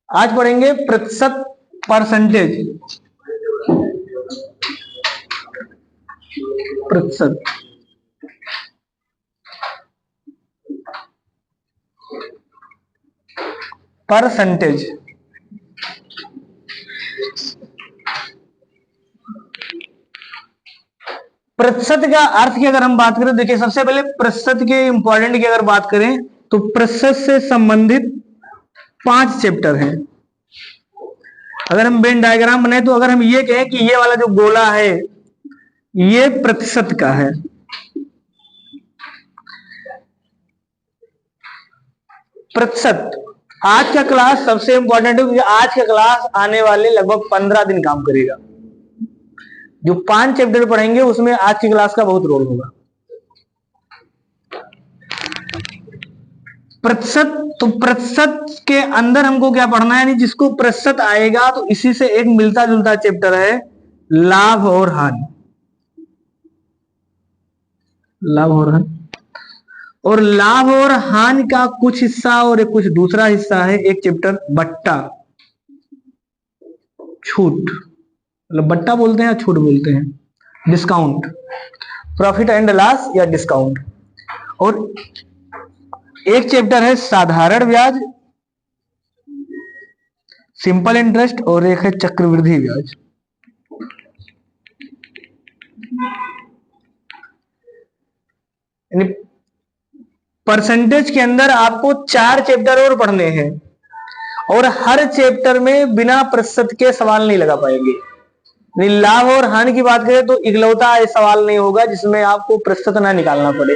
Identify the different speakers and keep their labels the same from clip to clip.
Speaker 1: आज पढ़ेंगे प्रतिशत, परसेंटेज, प्रतिशत। परसेंटेज, प्रतिशत का अर्थ की अगर हम बात करें, देखिए सबसे पहले प्रतिशत के इंपॉर्टेंट की अगर बात करें तो प्रतिशत से संबंधित 5 चैप्टर हैं। अगर हम वेन डायग्राम बनाए तो अगर हम ये कहें कि ये वाला जो गोला है ये प्रतिशत का है, प्रतिशत। आज का क्लास सबसे इंपॉर्टेंट है क्योंकि आज का क्लास आने वाले लगभग 15 दिन काम करेगा। जो 5 चैप्टर पढ़ेंगे उसमें आज की क्लास का बहुत रोल होगा। प्रतिशत, तो प्रतिशत के अंदर हमको क्या पढ़ना है, यानी जिसको प्रतिशत आएगा तो इसी से एक मिलता जुलता चैप्टर है लाभ और हानि। लाभ और हानि, और लाभ और हानि का कुछ हिस्सा और एक कुछ दूसरा हिस्सा है एक चैप्टर बट्टा, छूट, मतलब बट्टा बोलते हैं या छूट बोलते हैं, डिस्काउंट, प्रॉफिट एंड लॉस या डिस्काउंट। और एक चैप्टर है साधारण ब्याज, सिंपल इंटरेस्ट, और एक है चक्रवृद्धि ब्याज। यानी परसेंटेज के अंदर आपको 4 चैप्टर और पढ़ने हैं और हर चैप्टर में बिना प्रतिशत के सवाल नहीं लगा पाएंगे। लाभ और हानि की बात करें तो इकलौता सवाल नहीं होगा जिसमें आपको प्रतिशत ना निकालना पड़े।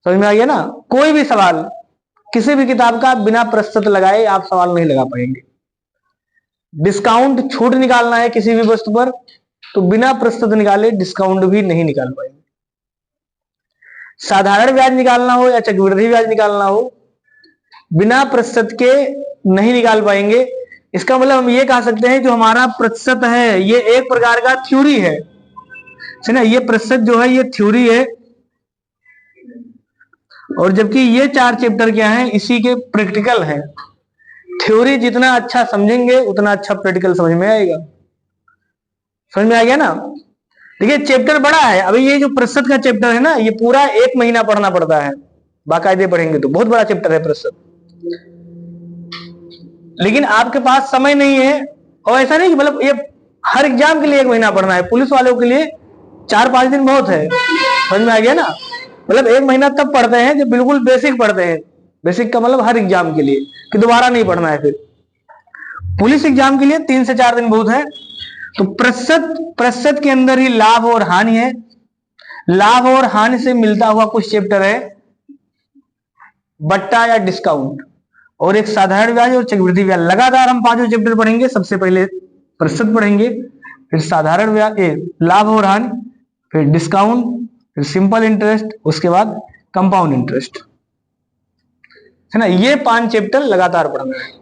Speaker 1: समझ में आ गया ना? कोई भी सवाल किसी भी किताब का बिना प्रतिशत लगाए आप सवाल नहीं लगा पाएंगे। डिस्काउंट, छूट निकालना है किसी भी वस्तु पर तो बिना प्रतिशत निकाले डिस्काउंट भी नहीं निकाल पाएंगे। साधारण ब्याज निकालना हो या चक्रवृद्धि ब्याज निकालना हो बिना प्रतिशत के नहीं निकाल पाएंगे। इसका मतलब हम ये कह सकते हैं जो हमारा प्रतिशत है ये एक प्रकार का थ्योरी है, ना, ये प्रतिशत जो है ये थ्योरी है, और जबकि ये 4 चैप्टर क्या है, इसी के प्रैक्टिकल है। थ्योरी जितना अच्छा समझेंगे उतना अच्छा प्रैक्टिकल समझ में आएगा। समझ में आ गया ना? देखिए चैप्टर बड़ा है। अभी ये जो प्रतिशत का चैप्टर है ना ये पूरा 1 महीना पढ़ना पड़ता है, बाकायदे पढ़ेंगे तो बहुत बड़ा चैप्टर है प्रतिशत। लेकिन आपके पास समय नहीं है, और ऐसा नहीं कि मतलब ये हर एग्जाम के लिए 1 महीना पढ़ना है। पुलिस वालों के लिए 4-5 दिन बहुत है। समझ में आ गया ना? मतलब 1 महीना तब पढ़ते हैं जब बिल्कुल बेसिक पढ़ते हैं। बेसिक का मतलब हर एग्जाम के लिए, कि दोबारा नहीं पढ़ना है। फिर पुलिस एग्जाम के लिए 3 से 4 दिन बहुत है। तो प्रतिशत के अंदर ही लाभ और हानि है। लाभ और हानि से मिलता हुआ कुछ चैप्टर है बट्टा या डिस्काउंट, और एक साधारण ब्याज और चक्रवृद्धि ब्याज। लगातार हम 5 चैप्टर पढ़ेंगे। सबसे पहले प्रतिशत पढ़ेंगे, फिर साधारण ब्याज, लाभ और हानि, फिर डिस्काउंट, फिर सिंपल इंटरेस्ट, उसके बाद कंपाउंड इंटरेस्ट, है ना। ये 5 चैप्टर लगातार पढ़ना है।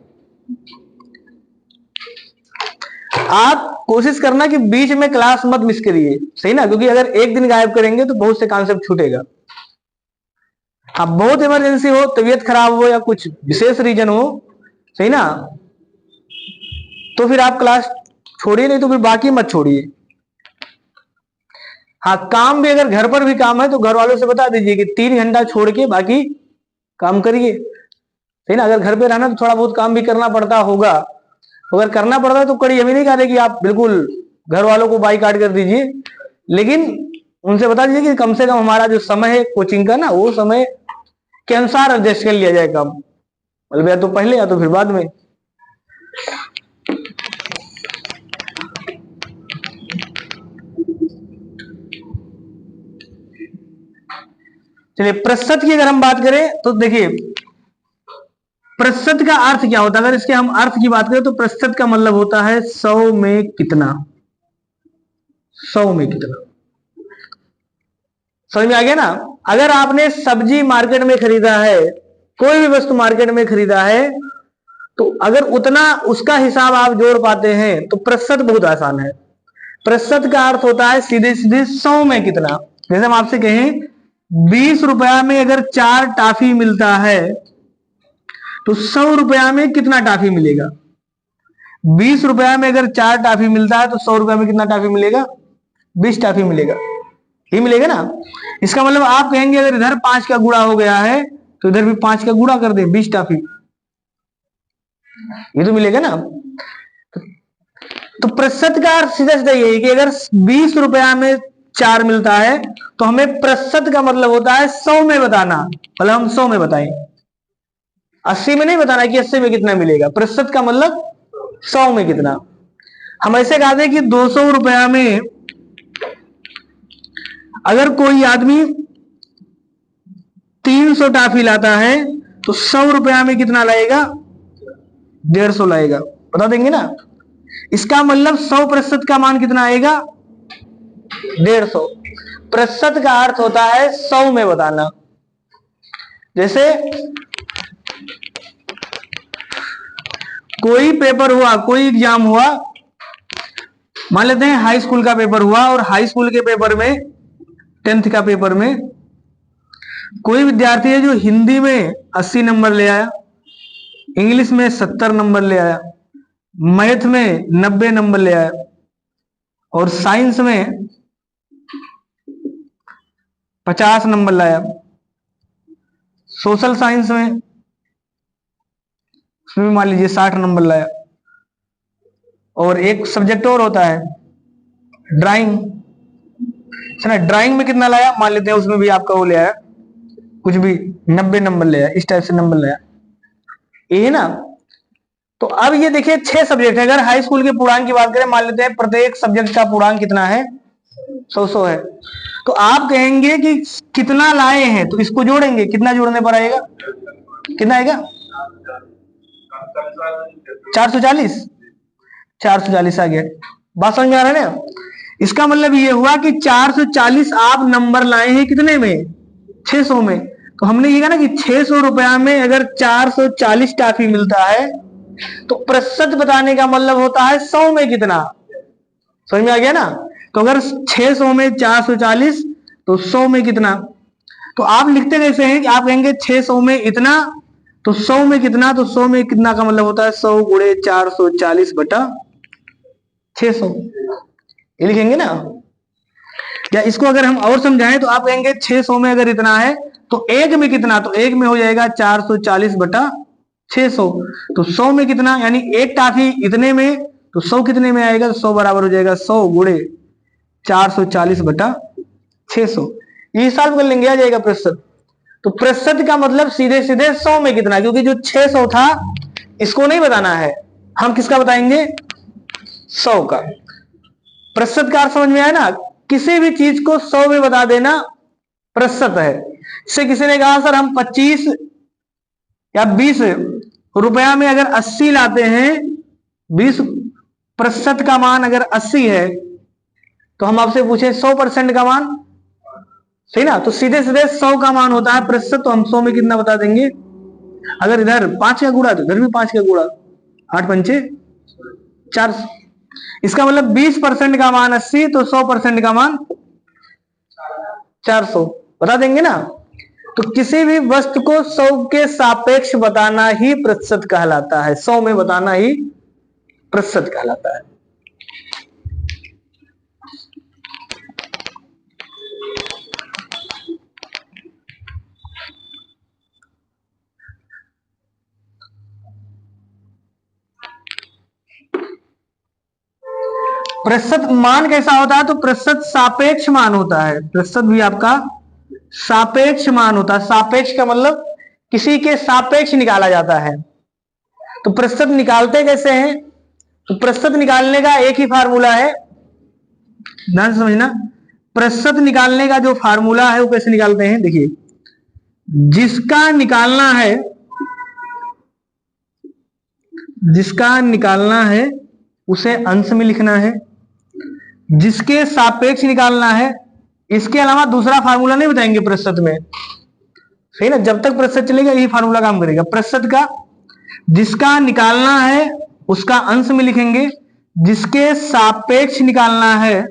Speaker 1: आप कोशिश करना कि बीच में क्लास मत मिस करिए, सही ना, क्योंकि अगर एक दिन गायब करेंगे तो बहुत से कॉन्सेप्ट छूटेगा। अब बहुत इमरजेंसी हो, तबीयत खराब हो या कुछ विशेष रीजन हो, सही ना, तो फिर आप क्लास छोड़िए, नहीं तो फिर बाकी मत छोड़िए। हाँ, काम भी अगर घर पर भी काम है तो घर वालों से बता दीजिए कि 3 घंटा छोड़ के बाकी काम करिए, सही ना। अगर घर पे रहना तो थोड़ा बहुत काम भी करना पड़ता होगा, अगर करना पड़ता है तो कड़ी हमें नहीं कह रहे कि आप बिल्कुल घर वालों को बाइकाट कर दीजिए, लेकिन उनसे बता दीजिए कि कम से कम हमारा जो समय है कोचिंग का ना, वो समय के अनुसार एडजस्ट कर लिया जाए काम, मतलब या तो पहले या तो फिर बाद में। चलिए प्रतिशत की अगर हम बात करें तो देखिए प्रतिशत का अर्थ क्या होता है। अगर इसके हम अर्थ की बात करें तो प्रतिशत का मतलब होता है 100 में कितना। 100 में कितना, समझ में आ गया ना? अगर आपने सब्जी मार्केट में खरीदा है, कोई भी वस्तु मार्केट में खरीदा है, तो अगर उतना उसका हिसाब आप जोड़ पाते हैं तो प्रतिशत बहुत आसान है। प्रतिशत का अर्थ होता है सीधे सीधे 100 में कितना। जैसे हम आपसे कहें 20 रुपया में अगर 4 टॉफी मिलता है तो 100 रुपया में कितना टाफी मिलेगा? 20 रुपया में अगर 4 टाफी मिलता है तो 100 रुपया में कितना टाफी मिलेगा? 20 टाफी मिलेगा, ये मिलेगा ना। इसका मतलब आप कहेंगे अगर इधर 5 का गुणा हो गया है तो इधर भी 5 का गुणा कर दे, 20 टाफी, ये तो मिलेगा ना। तो प्रतिशत का अर्थ सीधा सीधा यही कि अगर 20 रुपया में 4 मिलता है तो हमें प्रतिशत का मतलब होता है 100 में बताना, मतलब हम 100 में बताएं, 80 में नहीं बताना कि 80 में कितना मिलेगा। प्रतिशत का मतलब 100 में कितना। हम ऐसे कहते हैं कि 200 रुपया में अगर कोई आदमी 300 टाफी लाता है तो 100 रुपया में कितना लाएगा? 150 लाएगा, बता देंगे ना। इसका मतलब 100% का मान कितना आएगा? 150। प्रतिशत का अर्थ होता है 100 में बताना। जैसे कोई पेपर हुआ, कोई एग्जाम हुआ, मान लेते हैं हाई स्कूल का पेपर हुआ, और हाई स्कूल के पेपर में 10th का पेपर में कोई विद्यार्थी है जो हिंदी में 80 नंबर ले आया, इंग्लिश में 70 नंबर ले आया, मैथ में 90 नंबर ले आया, और साइंस में 50 नंबर लाया, सोशल साइंस में उसमें मान लीजिए 60 नंबर लाया, और एक सब्जेक्ट और होता है ड्राइंग, ना, ड्राइंग में कितना लाया, मान लेते हैं उसमें भी आपका वो ले आया कुछ भी 90 नंबर ले आया, इस टाइप से नंबर ले आया, ये ना। तो अब ये देखिए 6 सब्जेक्ट है। अगर हाई स्कूल के पूर्णांक की बात करें, मान लेते हैं प्रत्येक सब्जेक्ट का पूर्णांक कितना है? 100 है। तो आप कहेंगे कि कितना लाए हैं, तो इसको जोड़ेंगे, कितना जोड़ने पर आएगा? कितना आएगा? 440। 440 आ गया। बात समझ में आ रहा है ना। इसका मतलब ये हुआ कि 440 आप नंबर लाए हैं कितने में? 600 में। तो हमने ये कहा ना कि 600 रुपया में अगर 440 टाफी मिलता है तो प्रतिशत बताने का मतलब होता है 100 में कितना। समझ में आ गया ना। तो अगर 600 में 440 तो 100 में कितना। तो आप लिखते कैसे हैं कि आप कहेंगे 600 में इतना, तो 100 में कितना, तो 100 में कितना का मतलब होता है 100 गुणे 440 बटा 600, ये लिखेंगे ना। या इसको अगर हम और समझाएं तो आप कहेंगे 600 में अगर इतना है तो 1 में कितना, तो 1 में हो जाएगा 440 बटा 600। तो 100 में कितना, यानी एक टाफी इतने में, तो 100 कितने में आएगा? तो 100 बराबर हो जाएगा 100 गुणे 440 बटा 600। ये सॉल्व कर लेंगे, आ जाएगा प्रतिशत। तो प्रतिशत का मतलब सीधे सीधे 100 में कितना, क्योंकि जो 600 था इसको नहीं बताना है, हम किसका बताएंगे? 100 का। प्रतिशत का अर्थ समझ में आया ना। किसी भी चीज को 100 में बता देना प्रतिशत है। इससे किसी ने कहा सर हम 25 या 20 रुपया में अगर 80 लाते हैं, 20% का मान अगर 80 है, तो हम आपसे पूछे 100% का मान, सही ना। तो सीधे सीधे 100 का मान होता है प्रतिशत, तो हम 100 में कितना बता देंगे। अगर इधर 5 का गुणा तो इधर भी 5 का गुणा, 8 पंचे 400। इसका मतलब 20% का मान 80, तो 100% का मान 400 बता देंगे ना। तो किसी भी वस्तु को 100 के सापेक्ष बताना ही प्रतिशत कहलाता है, 100 में बताना ही प्रतिशत कहलाता है। प्रतिशत मान कैसा होता है? तो प्रतिशत सापेक्ष मान होता है। प्रतिशत भी आपका सापेक्ष मान होता है। सापेक्ष का मतलब किसी के सापेक्ष निकाला जाता है। तो प्रतिशत निकालते कैसे हैं? तो प्रतिशत निकालने का एक ही फार्मूला है, ध्यान से समझना। प्रतिशत निकालने का जो फार्मूला है वो कैसे निकालते हैं, देखिए। जिसका निकालना है उसे अंश में लिखना है, जिसके सापेक्ष निकालना है, इसके अलावा दूसरा फार्मूला नहीं बताएंगे प्रतिशत में, सही ना। जब तक प्रतिशत चलेगा यही फार्मूला काम करेगा। प्रतिशत का जिसका निकालना है उसका अंश में लिखेंगे, जिसके सापेक्ष निकालना है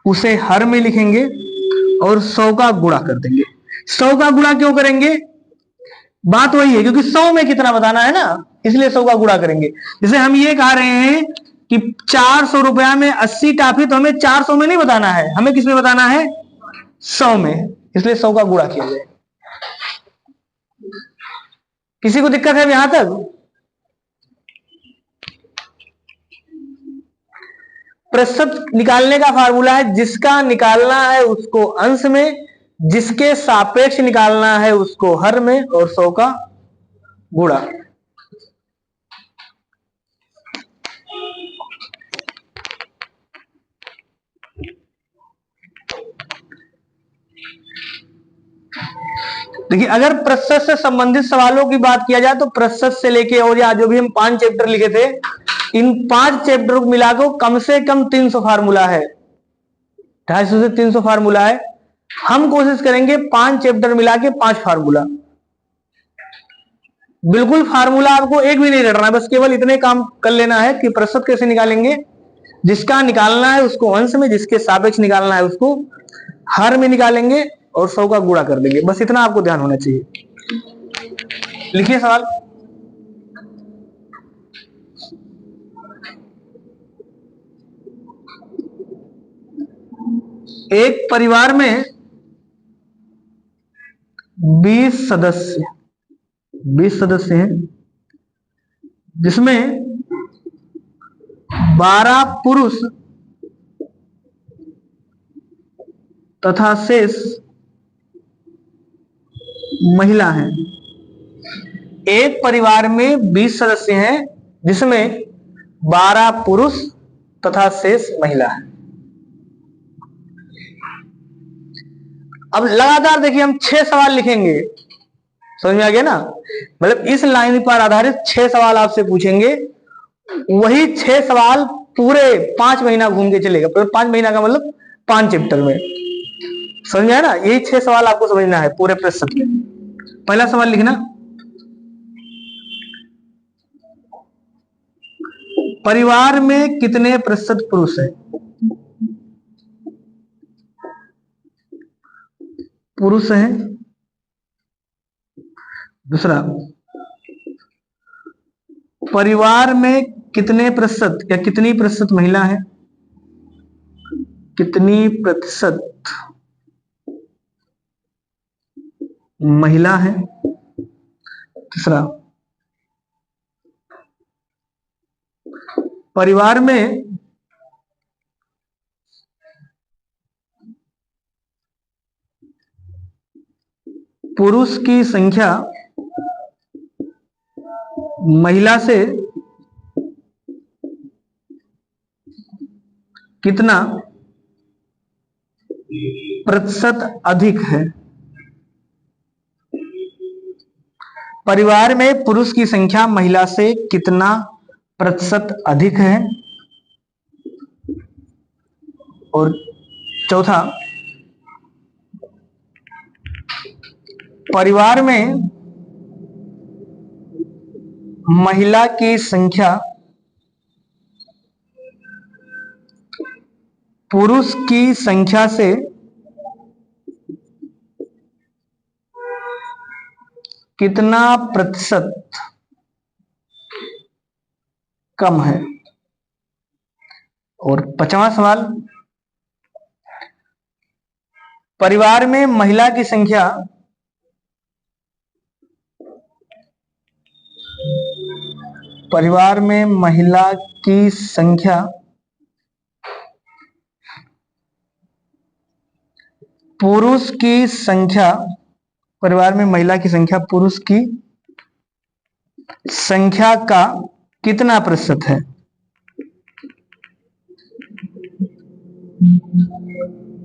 Speaker 1: उसे हर में लिखेंगे, और 100 का गुणा कर देंगे। 100 का गुणा क्यों करेंगे? बात वही है, क्योंकि 100 में कितना बताना है ना, इसलिए 100 का गुणा करेंगे। जैसे हम ये कह रहे हैं कि 400 रुपया में 80 टॉफी, तो हमें 400 में नहीं बताना है, हमें किस में बताना है? 100 में, इसलिए 100 का गुणा किया जाए। किसी को दिक्कत है यहां तक? प्रतिशत निकालने का फार्मूला है, जिसका निकालना है उसको अंश में, जिसके सापेक्ष निकालना है उसको हर में, और 100 का गुणा। देखिए, अगर प्रतिशत से संबंधित सवालों की बात किया जाए तो प्रतिशत से लेके और या जो भी हम 5 चैप्टर लिखे थे, इन 5 चैप्टर को मिलाकर कम से कम 300 फार्मूला है, 250 से 300 फार्मूला है। हम कोशिश करेंगे 5 चैप्टर मिला के 5 फार्मूला। बिल्कुल फार्मूला आपको एक भी नहीं रटना है, बस केवल इतने काम कर लेना है कि प्रतिशत कैसे निकालेंगे, जिसका निकालना है उसको अंश में, जिसके सापेक्ष निकालना है उसको हर में निकालेंगे, और 100 का गुणा कर देंगे। बस इतना आपको ध्यान होना चाहिए। लिखिए सवाल। एक परिवार में 20 सदस्य हैं, जिसमें 12 पुरुष तथा शेष महिला हैं। एक परिवार में 20 सदस्य हैं, जिसमें 12 पुरुष तथा शेष महिला है। अब लगातार देखिए, हम 6 सवाल लिखेंगे, समझ में आ गया ना? मतलब इस लाइन पर आधारित 6 सवाल आपसे पूछेंगे, वही 6 सवाल पूरे 5 महीना घूम के चलेगा। 5 महीना का मतलब 5 चैप्टर में, समझ में आया ना? यही 6 सवाल आपको समझना है पूरे प्रतिशत में। पहला सवाल लिखना, परिवार में कितने प्रतिशत पुरुष हैं? पुरुष हैं। दूसरा, परिवार में कितने प्रतिशत या कितनी प्रतिशत महिला है? कितनी प्रतिशत महिला है? तीसरा, परिवार में पुरुष की संख्या महिला से कितना प्रतिशत अधिक है? परिवार में पुरुष की संख्या महिला से कितना प्रतिशत अधिक है? और चौथा, परिवार में महिला की संख्या पुरुष की संख्या से कितना प्रतिशत कम है? और 5वां सवाल, परिवार में महिला की संख्या पुरुष की संख्या परिवार में महिला की संख्या पुरुष की संख्या का कितना प्रतिशत है?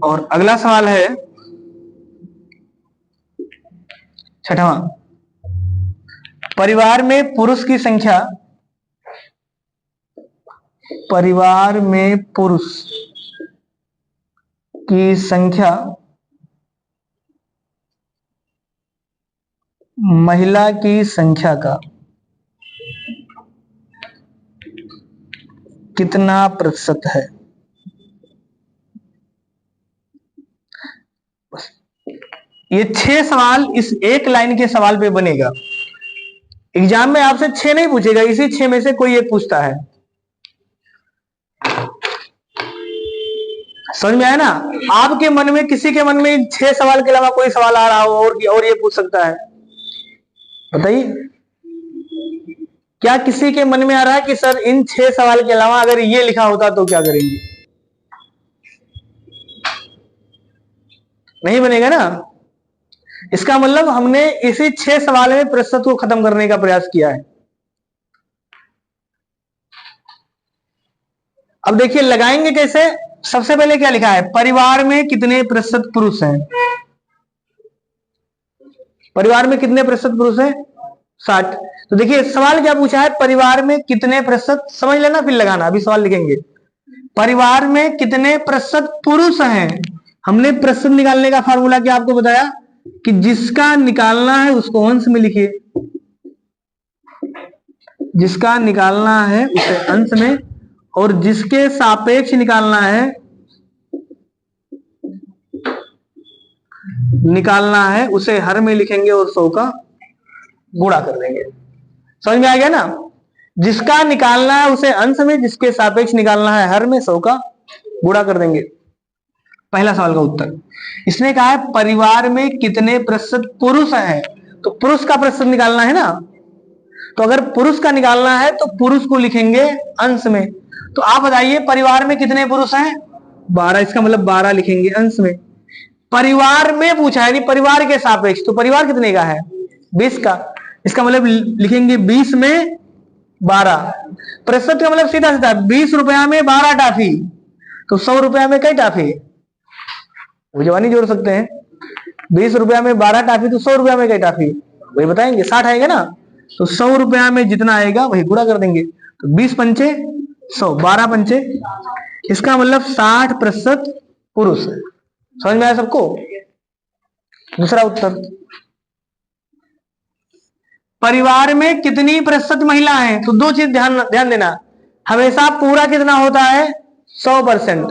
Speaker 1: और अगला सवाल है 6वां, परिवार में पुरुष की संख्या महिला की संख्या का कितना प्रतिशत है? ये 6 सवाल इस एक लाइन के सवाल पे बनेगा। एग्जाम में आपसे 6 नहीं पूछेगा, इसी 6 में से कोई एक पूछता है। समझ में आया ना? आपके मन में, किसी के मन में 6 सवाल के अलावा कोई सवाल आ रहा हो और ये पूछ सकता है? बताइए, क्या किसी के मन में आ रहा है कि सर इन 6 सवाल के अलावा अगर ये लिखा होता तो क्या करेंगे? नहीं बनेगा ना। इसका मतलब हमने इसी 6 सवाल में प्रश्न को खत्म करने का प्रयास किया है। अब देखिए लगाएंगे कैसे। सबसे पहले क्या लिखा है? परिवार में कितने प्रतिशत पुरुष हैं? परिवार में कितने प्रतिशत पुरुष हैं? 60। तो देखिए सवाल क्या पूछा है, परिवार में कितने प्रतिशत, समझ लेना फिर लगाना। अभी सवाल लिखेंगे, परिवार में कितने प्रतिशत पुरुष हैं। हमने प्रतिशत निकालने का फार्मूला क्या आपको बताया कि जिसका निकालना है उसको अंश में लिखिए, जिसका निकालना है उसे अंश में, और जिसके सापेक्ष निकालना है उसे हर में लिखेंगे और 100 का गुणा कर देंगे। समझ में आ गया ना? जिसका निकालना है उसे अंश में, जिसके सापेक्ष निकालना है हर में, 100 का गुणा कर देंगे। पहला सवाल का उत्तर। इसने कहा है परिवार में कितने प्रतिशत पुरुष हैं, तो पुरुष का प्रतिशत निकालना है ना। तो अगर पुरुष का निकालना है तो पुरुष को लिखेंगे अंश में। तो आप बताइए परिवार में कितने पुरुष हैं? 12। इसका मतलब 12 लिखेंगे अंश में। परिवार में पूछा है, परिवार के सापेक्ष, तो परिवार कितने का है? 20 का। इसका मतलब लिखेंगे 20 में 12। प्रतिशत का मतलब सीधा सीधा 20 रुपया में 12 टाफी, तो 100 रुपया में कई टाफी? वो जवानी जोड़ सकते हैं। 20 रुपया में 12 टाफी तो 100 रुपया में कई टाफी? वही बताएंगे, 60 आएगा ना। तो 100 रुपया में जितना आएगा वही गुणा कर देंगे। तो 20 पंचे 100, 12 पंचे, इसका मतलब 60% पुरुष है। समझ में आया सबको? दूसरा उत्तर, परिवार में कितनी प्रतिशत महिला है? तो दो चीज ध्यान देना, हमेशा पूरा कितना होता है? 100%।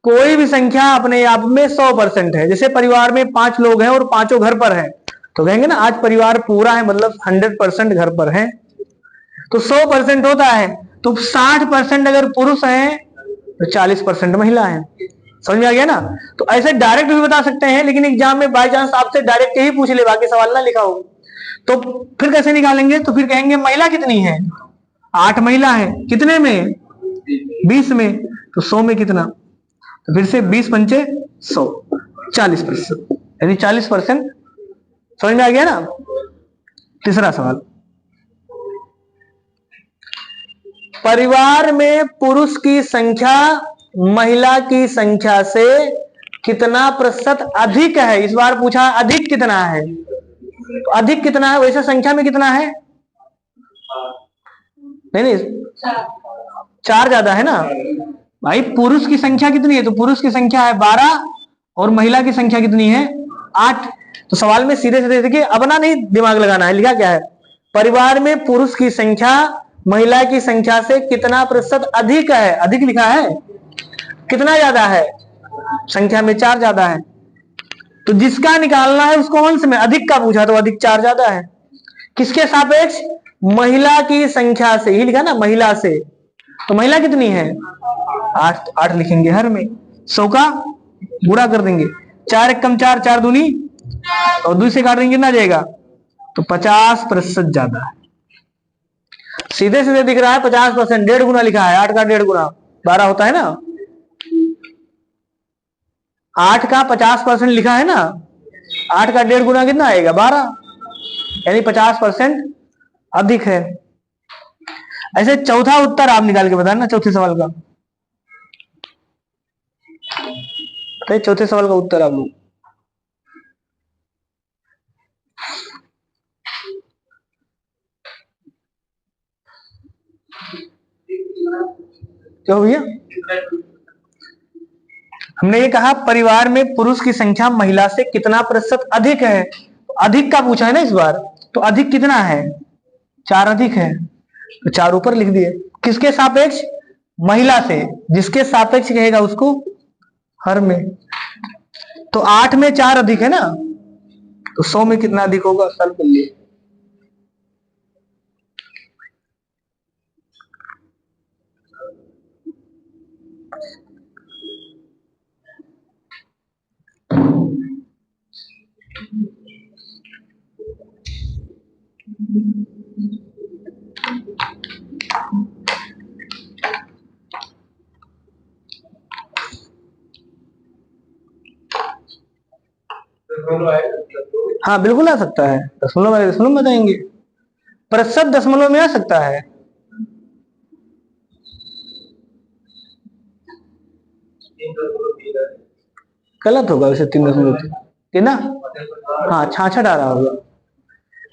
Speaker 1: कोई भी संख्या अपने आप में 100% है। जैसे परिवार में 5 लोग हैं और 5 घर पर हैं, तो कहेंगे ना आज परिवार पूरा है, मतलब 100% घर पर है, तो 100% होता है। तो 60% अगर पुरुष हैं तो 40% महिला है। समझ में आ गया ना? तो ऐसे डायरेक्ट भी बता सकते हैं, लेकिन एग्जाम में बाय चांस आपसे डायरेक्ट यही पूछ ले, बाकी सवाल ना लिखा हो, तो फिर कैसे निकालेंगे? तो फिर कहेंगे महिला कितनी है? 8 महिला है। कितने में? 20 में। तो 100 में कितना? तो फिर से 20 पंचे 100, 40%, यानी 40%। समझ में आ गया ना? तीसरा सवाल, परिवार में पुरुष की संख्या महिला की संख्या से कितना प्रतिशत अधिक है? इस बार पूछा अधिक कितना है, तो अधिक कितना है? वैसे संख्या में कितना है? नहीं, 4 ज्यादा है ना भाई। पुरुष की संख्या कितनी है? तो पुरुष की संख्या है 12 और महिला की संख्या कितनी है? 8। तो सवाल में सीधे सीधे देखिए, अपना नहीं दिमाग लगाना है। लिखा क्या है? परिवार में पुरुष की संख्या महिला की संख्या से कितना प्रतिशत अधिक है? अधिक लिखा है। कितना ज्यादा है? संख्या में 4 ज्यादा है। तो जिसका निकालना है उसको अंश में, अधिक का पूछा तो अधिक 4 ज्यादा है। किसके सापेक्ष? महिला की संख्या से ही लिखा ना, महिला से। तो महिला कितनी है? 8 लिखेंगे हर में, 100 का गुणा कर देंगे। 4 एक कम 4, 4 दूनी, और 2 से काट देंगे कितना जाएगा? तो 50% ज्यादा है। सीधे सीधे दिख रहा है 50%, 1.5 गुना लिखा है। 8 का 1.5 गुना 12 होता है ना। 8 का 50% लिखा है ना, 8 का 1.5 गुना कितना आएगा? 12, यानी 50% अधिक है। ऐसे चौथा उत्तर आप निकाल के बताना, चौथे सवाल का। तो चौथे सवाल का उत्तर आप लोग क्या हो भैया? हमने ये कहा परिवार में पुरुष की संख्या महिला से कितना प्रतिशत अधिक है। अधिक का पूछा है ना इस बार, तो अधिक कितना है? 4 अधिक है, तो 4 ऊपर लिख दिए। किसके सापेक्ष? महिला से। जिसके सापेक्ष कहेगा उसको हर में। तो 8 में 4 अधिक है ना, तो 100 में कितना अधिक होगा, सॉल्व कर लिए। हाँ बिल्कुल आ सकता है, दशमलव वाले दशमलव में बताएंगे, प्रतिशत दशमलव में आ सकता है। गलत होगा वैसे, 3.3 ना, हाँ 66 आ रहा होगा।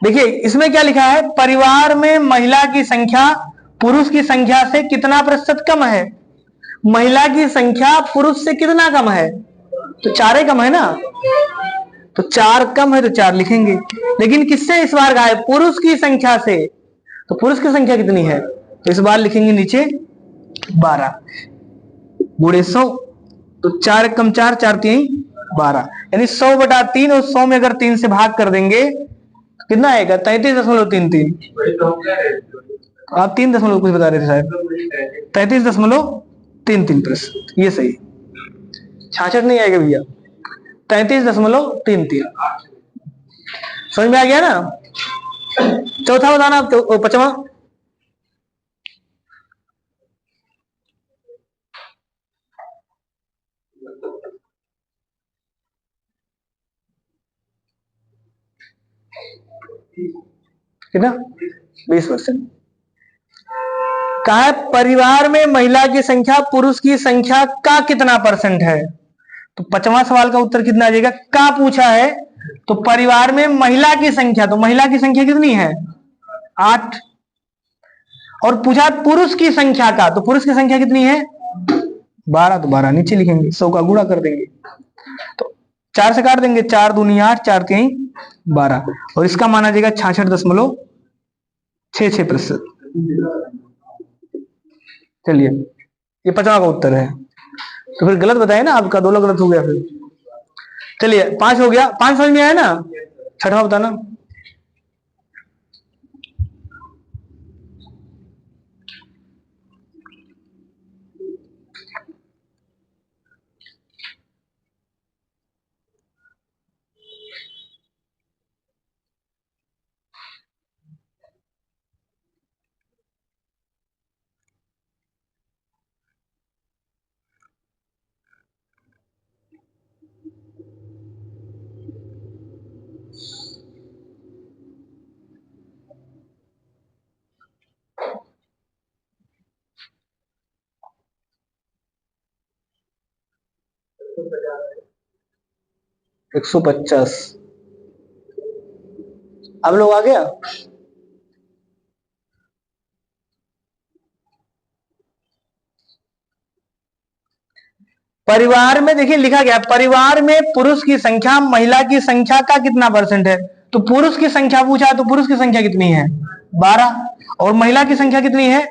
Speaker 1: देखिए इसमें क्या लिखा है, परिवार में महिला की संख्या पुरुष की संख्या से कितना प्रतिशत कम है। महिला की संख्या पुरुष से कितना कम है, तो 4 कम है ना, तो 4 कम है तो 4 लिखेंगे। लेकिन किससे इस बार कहा है, पुरुष की संख्या से, तो पुरुष की संख्या कितनी है, तो इस बार लिखेंगे नीचे 12 गुणे 100, तो 4 कम 4, 4 3 12, यानी 100/3, और 100 में अगर 3 से भाग कर देंगे तो कितना आएगा, 33.33। आप 3 दशमलव कुछ बता रहे थे शायद, 33.33%, ये सही, 66 नहीं आएगा भैया, 33.33। समझ में आ गया ना। चौथा बताना, पांचवा, कितना, 20%। कहा है परिवार में महिला की संख्या पुरुष की संख्या का कितना परसेंट है, तो पांचवा सवाल का उत्तर कितना आ जाएगा, का पूछा है, तो परिवार में महिला की संख्या, तो महिला की संख्या कितनी है 8, और पूछा पुरुष की संख्या का, तो पुरुष की संख्या कितनी है 12, तो 12 नीचे लिखेंगे, 100 का गुणा कर देंगे, तो 4 से काट देंगे, 4 दूनी 8, 4 3 12, और इसका माना जाएगा 66.66%। चलिए ये 50 का उत्तर है, तो फिर गलत बताया ना आपका, 2 गलत हो गया फिर। चलिए 5 हो गया, 5 समझ में आया ना, छठवा बताना। एक 150, अब लोग आ गया। परिवार में देखिए लिखा गया, परिवार में पुरुष की संख्या महिला की संख्या का कितना परसेंट है, तो पुरुष की संख्या पूछा, तो पुरुष की संख्या कितनी है 12, और महिला की संख्या कितनी है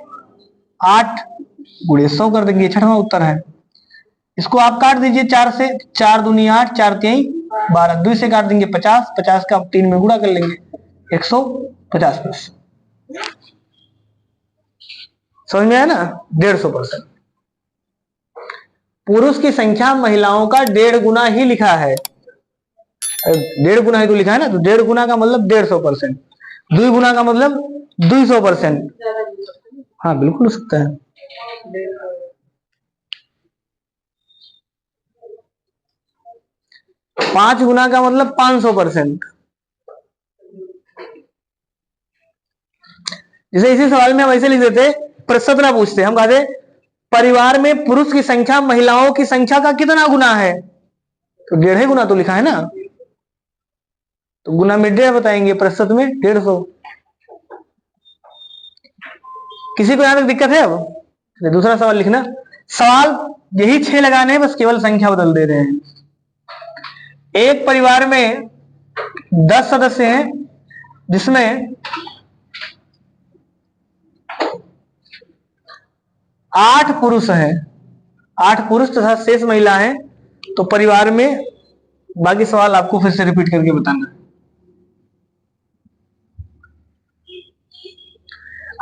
Speaker 1: 8, गुणे 100 कर देंगे, छठवां उत्तर है। इसको आप काट दीजिए 4 से, 4 दूनी 8, 4 3 12, 2 से काट देंगे 50, 50 का 3 में गुणा कर लेंगे 150%। समझ में आया ना, 150%। पुरुष की संख्या महिलाओं का 1.5 गुना ही लिखा है, 1.5 गुना ही तो लिखा है ना, तो 1.5 गुना का मतलब 150%, 2 गुना का मतलब 200%। हाँ बिल्कुल हो सकता है। 5 गुना का मतलब 500%। जैसे इसी सवाल में हम ऐसे लिख देते, प्रतिशत ना पूछते, हम कहते परिवार में पुरुष की संख्या महिलाओं की संख्या का कितना गुना है, तो 1.5 गुना तो लिखा है ना, तो गुना में 1.5 बताएंगे, प्रतिशत में 150। किसी को यहां तक दिक्कत है। अब दूसरा सवाल लिखना, सवाल यही 6 लगाने हैं, बस केवल संख्या बदल दे रहे हैं। एक परिवार में 10 सदस्य हैं, जिसमें 8 पुरुष हैं, 8 पुरुष तथा शेष महिला हैं, तो परिवार में, बाकी सवाल आपको फिर से रिपीट करके बताना है।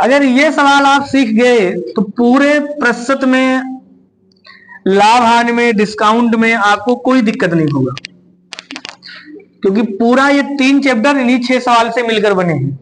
Speaker 1: अगर ये सवाल आप सीख गए तो पूरे प्रतिशत में, लाभ हानि में, डिस्काउंट में आपको कोई दिक्कत नहीं होगा, क्योंकि पूरा ये 3 चैप्टर इन्हीं 6 सवाल से मिलकर बने हैं।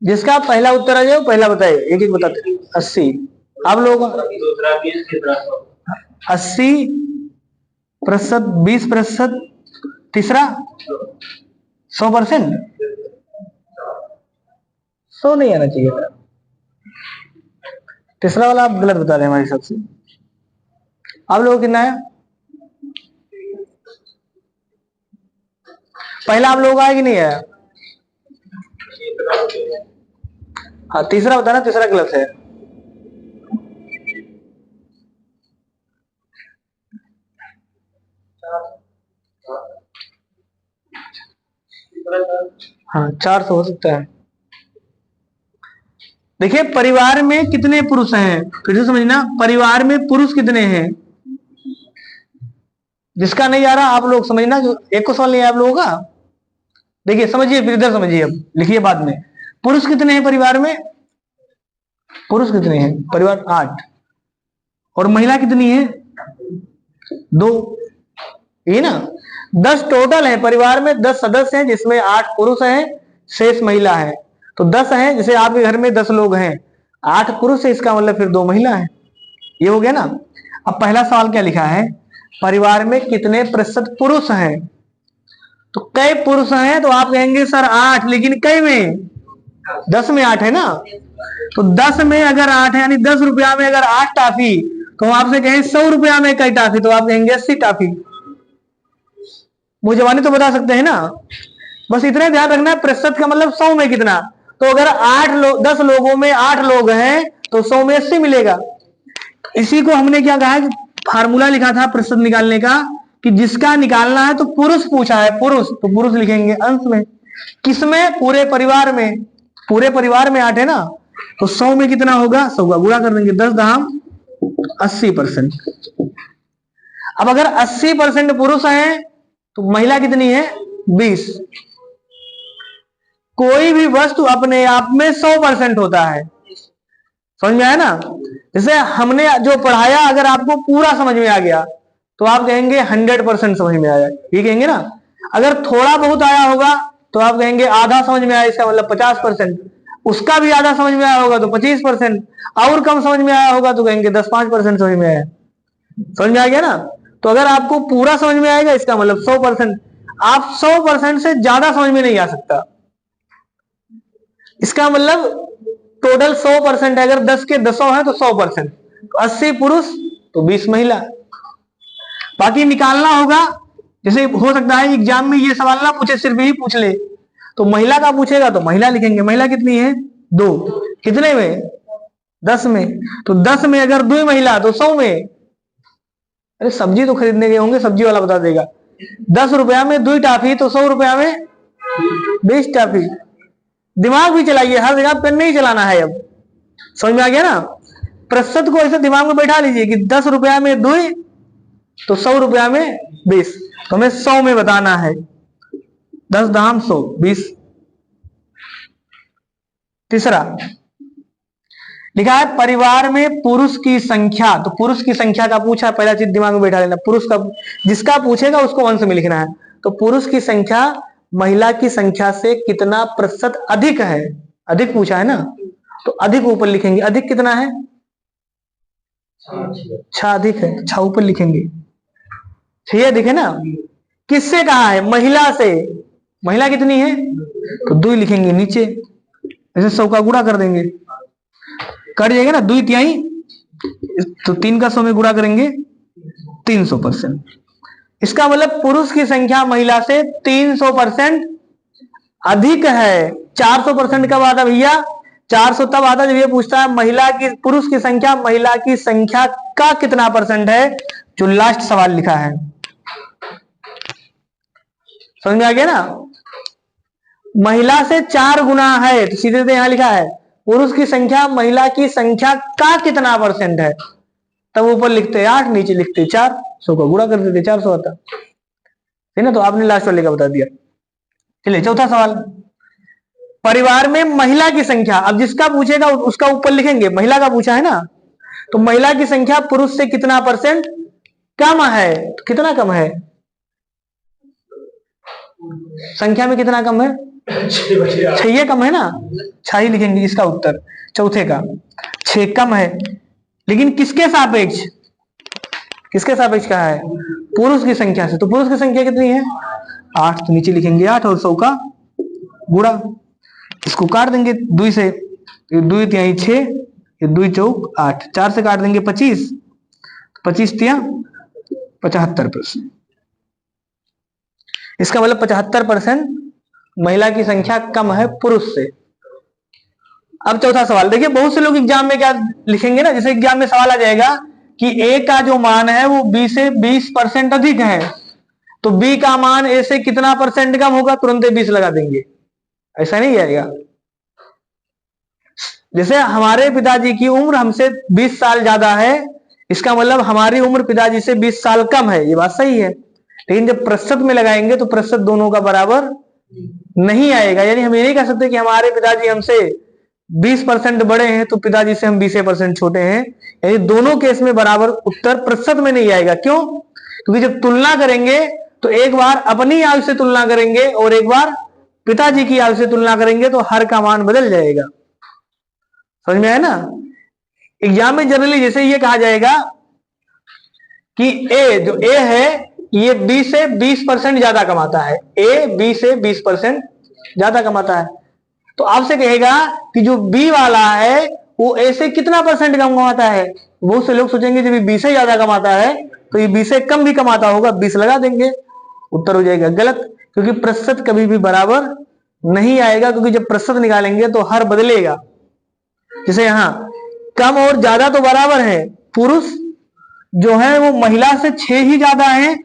Speaker 1: जिसका पहला उत्तर आ जाए पहला बताए, एक एक बताते। 80 आप लोगों का 80%, 20%, तीसरा 100%। 100 नहीं आना चाहिए था, तीसरा वाला आप गलत बता रहे हैं हमारे हिसाब से। आप लोगों कितना है? पहला आप लोगों का है कि नहीं है? हाँ, तीसरा बताना, तीसरा गलत है। हाँ, 400 हो सकता है। देखिए परिवार में कितने पुरुष हैं, फिर से समझना, परिवार में पुरुष कितने हैं। जिसका नहीं आ रहा आप लोग समझना, जो एक को सवाल नहीं है आप लोगों का, देखिए समझिए, फिर इधर समझिए, अब लिखिए बाद में। पुरुष कितने हैं परिवार में? पुरुष कितने हैं परिवार? 8। और महिला कितनी है? 2। ये ना 10 टोटल है परिवार में, 10 सदस्य हैं जिसमें 8 पुरुष हैं, शेष महिला है। तो 10 हैं, जैसे आपके घर में 10 लोग हैं, 8 पुरुष है, इसका मतलब फिर 2 महिला है। ये हो गया ना। अब पहला सवाल क्या लिखा है, परिवार में कितने प्रतिशत पुरुष हैं। तो कई पुरुष हैं, तो आप कहेंगे सर 8, लेकिन कई में 10 में 8 है ना। तो 10 में अगर 8 है, यानी 10 रुपया में अगर 8 टाफी, तो आपसे कहें 100 रुपया में कई टाफी, तो आप कहेंगे 80 टाफी। मुझे जवानी तो बता सकते हैं ना, बस इतने ध्यान रखना है प्रतिशत का मतलब 100 में कितना। तो अगर 10 लोगों में 8 लोग हैं तो 100 में 80 मिलेगा। इसी को हमने क्या कहा है, फार्मूला लिखा था प्रतिशत निकालने का, कि जिसका निकालना है तो पुरुष पूछा है, पुरुष, तो पुरुष लिखेंगे अंश में। किसमें? पूरे परिवार में। पूरे परिवार में 8 है ना, तो 100 में कितना होगा, 100 का गुणा कर देंगे, 10 दाम 80%। अब अगर 80% पुरुष हैं तो महिला कितनी है? 20। कोई भी वस्तु अपने आप में 100% होता है, समझ में आया ना। जैसे हमने जो पढ़ाया अगर आपको पूरा समझ में आ गया तो आप कहेंगे 100% समझ में आया, ये कहेंगे ना। अगर थोड़ा बहुत आया होगा तो आप कहेंगे आधा समझ में आया, इसका मतलब 50%। उसका भी आधा समझ में आया होगा तो 25%, और कम समझ में आया होगा तो कहेंगे 10-5% समझ में आया। समझ में आ गया ना। तो अगर आपको पूरा समझ में आएगा इसका मतलब 100%। आप 100% से ज्यादा समझ में नहीं आ सकता। इसका मतलब टोटल 100% है, अगर 10 के 10 है तो 100%, तो 80 पुरुष तो 20 महिला। बाकी निकालना होगा, जैसे हो सकता है एग्जाम में ये सवाल ना पूछे, सिर्फ यही पूछ ले, तो महिला का पूछेगा तो महिला लिखेंगे। महिला कितनी है? 2। कितने में? 10 में। तो 10 में अगर 2 महिला तो 100 में, अरे सब्जी तो खरीदने गए होंगे, सब्जी वाला बता देगा। 10 रुपया में 2 टाफी तो 100 रुपया में 20 टाफी। दिमाग भी चलाइए, हर जगह पेन नहीं चलाना है। अब समझ में आ गया ना। प्रतिशत को ऐसे दिमाग में बैठा लीजिए कि 10 रुपया में 2 तो 100 रुपया में 20, तो हमें 100 में बताना है। 10 दाम 100, 20। तीसरा लिखा है परिवार में पुरुष की संख्या, तो पुरुष की संख्या का पूछा, पहला चीज दिमाग में बैठा लेना, पुरुष का, जिसका पूछेगा उसको अंश में लिखना है। तो पुरुष की संख्या महिला की संख्या से कितना प्रतिशत अधिक है, अधिक पूछा है ना, तो अधिक ऊपर लिखेंगे। अधिक कितना है? 6 अधिक है, 6 ऊपर लिखेंगे। 6 अधिक है ना। किससे कहा है? महिला से। महिला कितनी है? तो 2 लिखेंगे नीचे। ऐसे 100 का गुणा कर देंगे, कट जाएगा ना 2/3, तो 3 का 100 में गुणा करेंगे 300%। इसका मतलब पुरुष की संख्या महिला से 300% अधिक है। 400% कब आता भैया? 400 तब आता जब ये पूछता है महिला की, पुरुष की संख्या महिला की संख्या का कितना परसेंट है, जो लास्ट सवाल लिखा है। समझ में आ गया ना? महिला से 4 गुना है तो सीधे सीधे यहां लिखा है पुरुष की संख्या महिला की संख्या का कितना परसेंट है, तब ऊपर लिखते 8, नीचे लिखते 4, 100 का गुणा कर देते 400 आता है ना। तो आपने लास्ट वाले का बता दिया। चलिए चौथा सवाल, परिवार में महिला की संख्या। अब जिसका पूछेगा उसका ऊपर लिखेंगे, महिला का पूछा है ना, तो महिला की संख्या पुरुष से कितना परसेंट कम है, तो कितना कम है, संख्या में कितना कम है, 6 कम है ना, 6 ही लिखेंगे इसका उत्तर चौथे का, 6 कम है। लेकिन किसके सापेक्ष, किसके सापेक्ष कहा है, पुरुष की संख्या से। तो पुरुष की संख्या कितनी है 8, तो नीचे लिखेंगे 8 और 100 का गुणा, इसको काट देंगे 2 से, 2 तिहाई 6, 2 चौक 8, 4 से काट देंगे 25, 25 तिया 75%। इसका मतलब 75% महिला की संख्या कम है पुरुष से। अब चौथा सवाल देखिए, बहुत से लोग एग्जाम में क्या लिखेंगे ना, जैसे एग्जाम में सवाल आ जाएगा कि ए का जो मान है वो बी से 20% अधिक है, तो बी का मान ए से कितना परसेंट कम होगा, तुरंत 20 लगा देंगे। ऐसा नहीं आएगा। जैसे हमारे पिताजी की उम्र हमसे 20 साल ज्यादा है, इसका मतलब हमारी उम्र पिताजी से 20 साल कम है, ये बात सही है। लेकिन जब प्रतिशत में लगाएंगे तो प्रतिशत दोनों का बराबर नहीं आएगा। यानी हम ये नहीं कह सकते कि हमारे पिताजी हमसे 20% बड़े हैं तो पिताजी से हम 20% छोटे हैं। यानी दोनों केस में बराबर उत्तर प्रतिशत में नहीं आएगा। क्यों? क्योंकि जब तुलना करेंगे तो एक बार अपनी आयु से तुलना करेंगे और एक बार पिताजी की आयु से तुलना करेंगे तो हर का मान बदल जाएगा। समझ में आया ना? एग्जाम में जनरली जैसे ये कहा जाएगा कि ए जो ए है ये बी से 20% ज्यादा कमाता है, ए बी से 20% ज्यादा कमाता है, तो आपसे कहेगा कि जो बी वाला है वो ए से कितना परसेंट कम कमाता है। बहुत से लोग सोचेंगे जब बी से ज्यादा कमाता है तो ये बी से कम भी कमाता होगा, 20 लगा देंगे, उत्तर हो जाएगा गलत। क्योंकि प्रतिशत कभी भी बराबर नहीं आएगा, क्योंकि जब प्रतिशत निकालेंगे तो हर बदलेगा। जैसे यहां कम और ज्यादा तो बराबर है, पुरुष जो है वो महिला से 6 ही ज्यादा है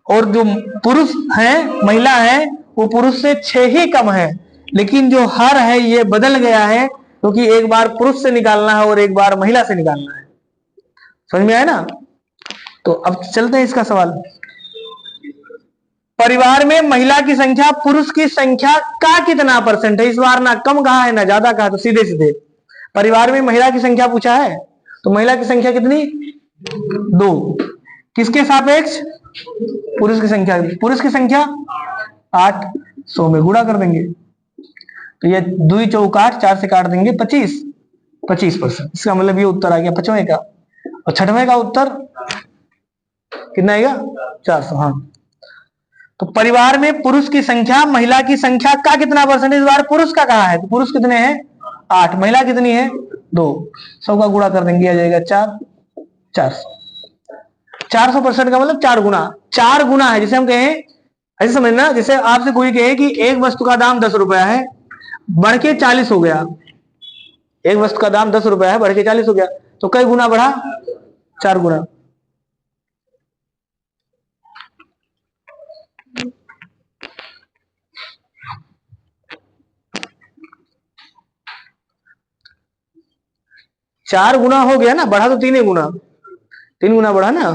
Speaker 1: और जो पुरुष है महिला है वो पुरुष से 6 ही कम है। लेकिन जो हर है ये बदल गया है, क्योंकि एक बार पुरुष से निकालना है और एक बार महिला से निकालना है। समझ में आया ना? तो अब चलते हैं इसका सवाल। परिवार में महिला की संख्या पुरुष की संख्या का कितना परसेंट है। इस बार ना कम कहा है ना ज्यादा कहा, तो सीधे सीधे परिवार में महिला की संख्या पूछा है तो महिला की संख्या कितनी 2, किसके सापेक्ष, पुरुष की संख्या। पुरुष की संख्या 8, 100 में गुणा कर देंगे तो ये 2 चौक 8, 4 से काट देंगे 25%। इसका मतलब ये उत्तर आ गया 5वें का। और 6वें का उत्तर कितना आएगा 400। हाँ, तो परिवार में पुरुष की संख्या महिला की संख्या का कितना परसेंट, इस बार पुरुष का कहा है तो पुरुष कितने हैं 8, महिला कितनी है 2, 100 का गुणा कर देंगे आ जाएगा 400। 400% का मतलब 4 गुना, 4 गुना है। जैसे हम कहें ऐसे समझना, जैसे आपसे कोई कहे कि एक वस्तु का दाम 10 रुपया है बढ़ के 40 हो गया, एक वस्तु का दाम 10 रुपया है बढ़ के 40 हो गया, तो कई गुना बढ़ा 4 गुना। चार गुना हो गया ना, बढ़ा तो 3 गुना, 3 गुना बढ़ा ना,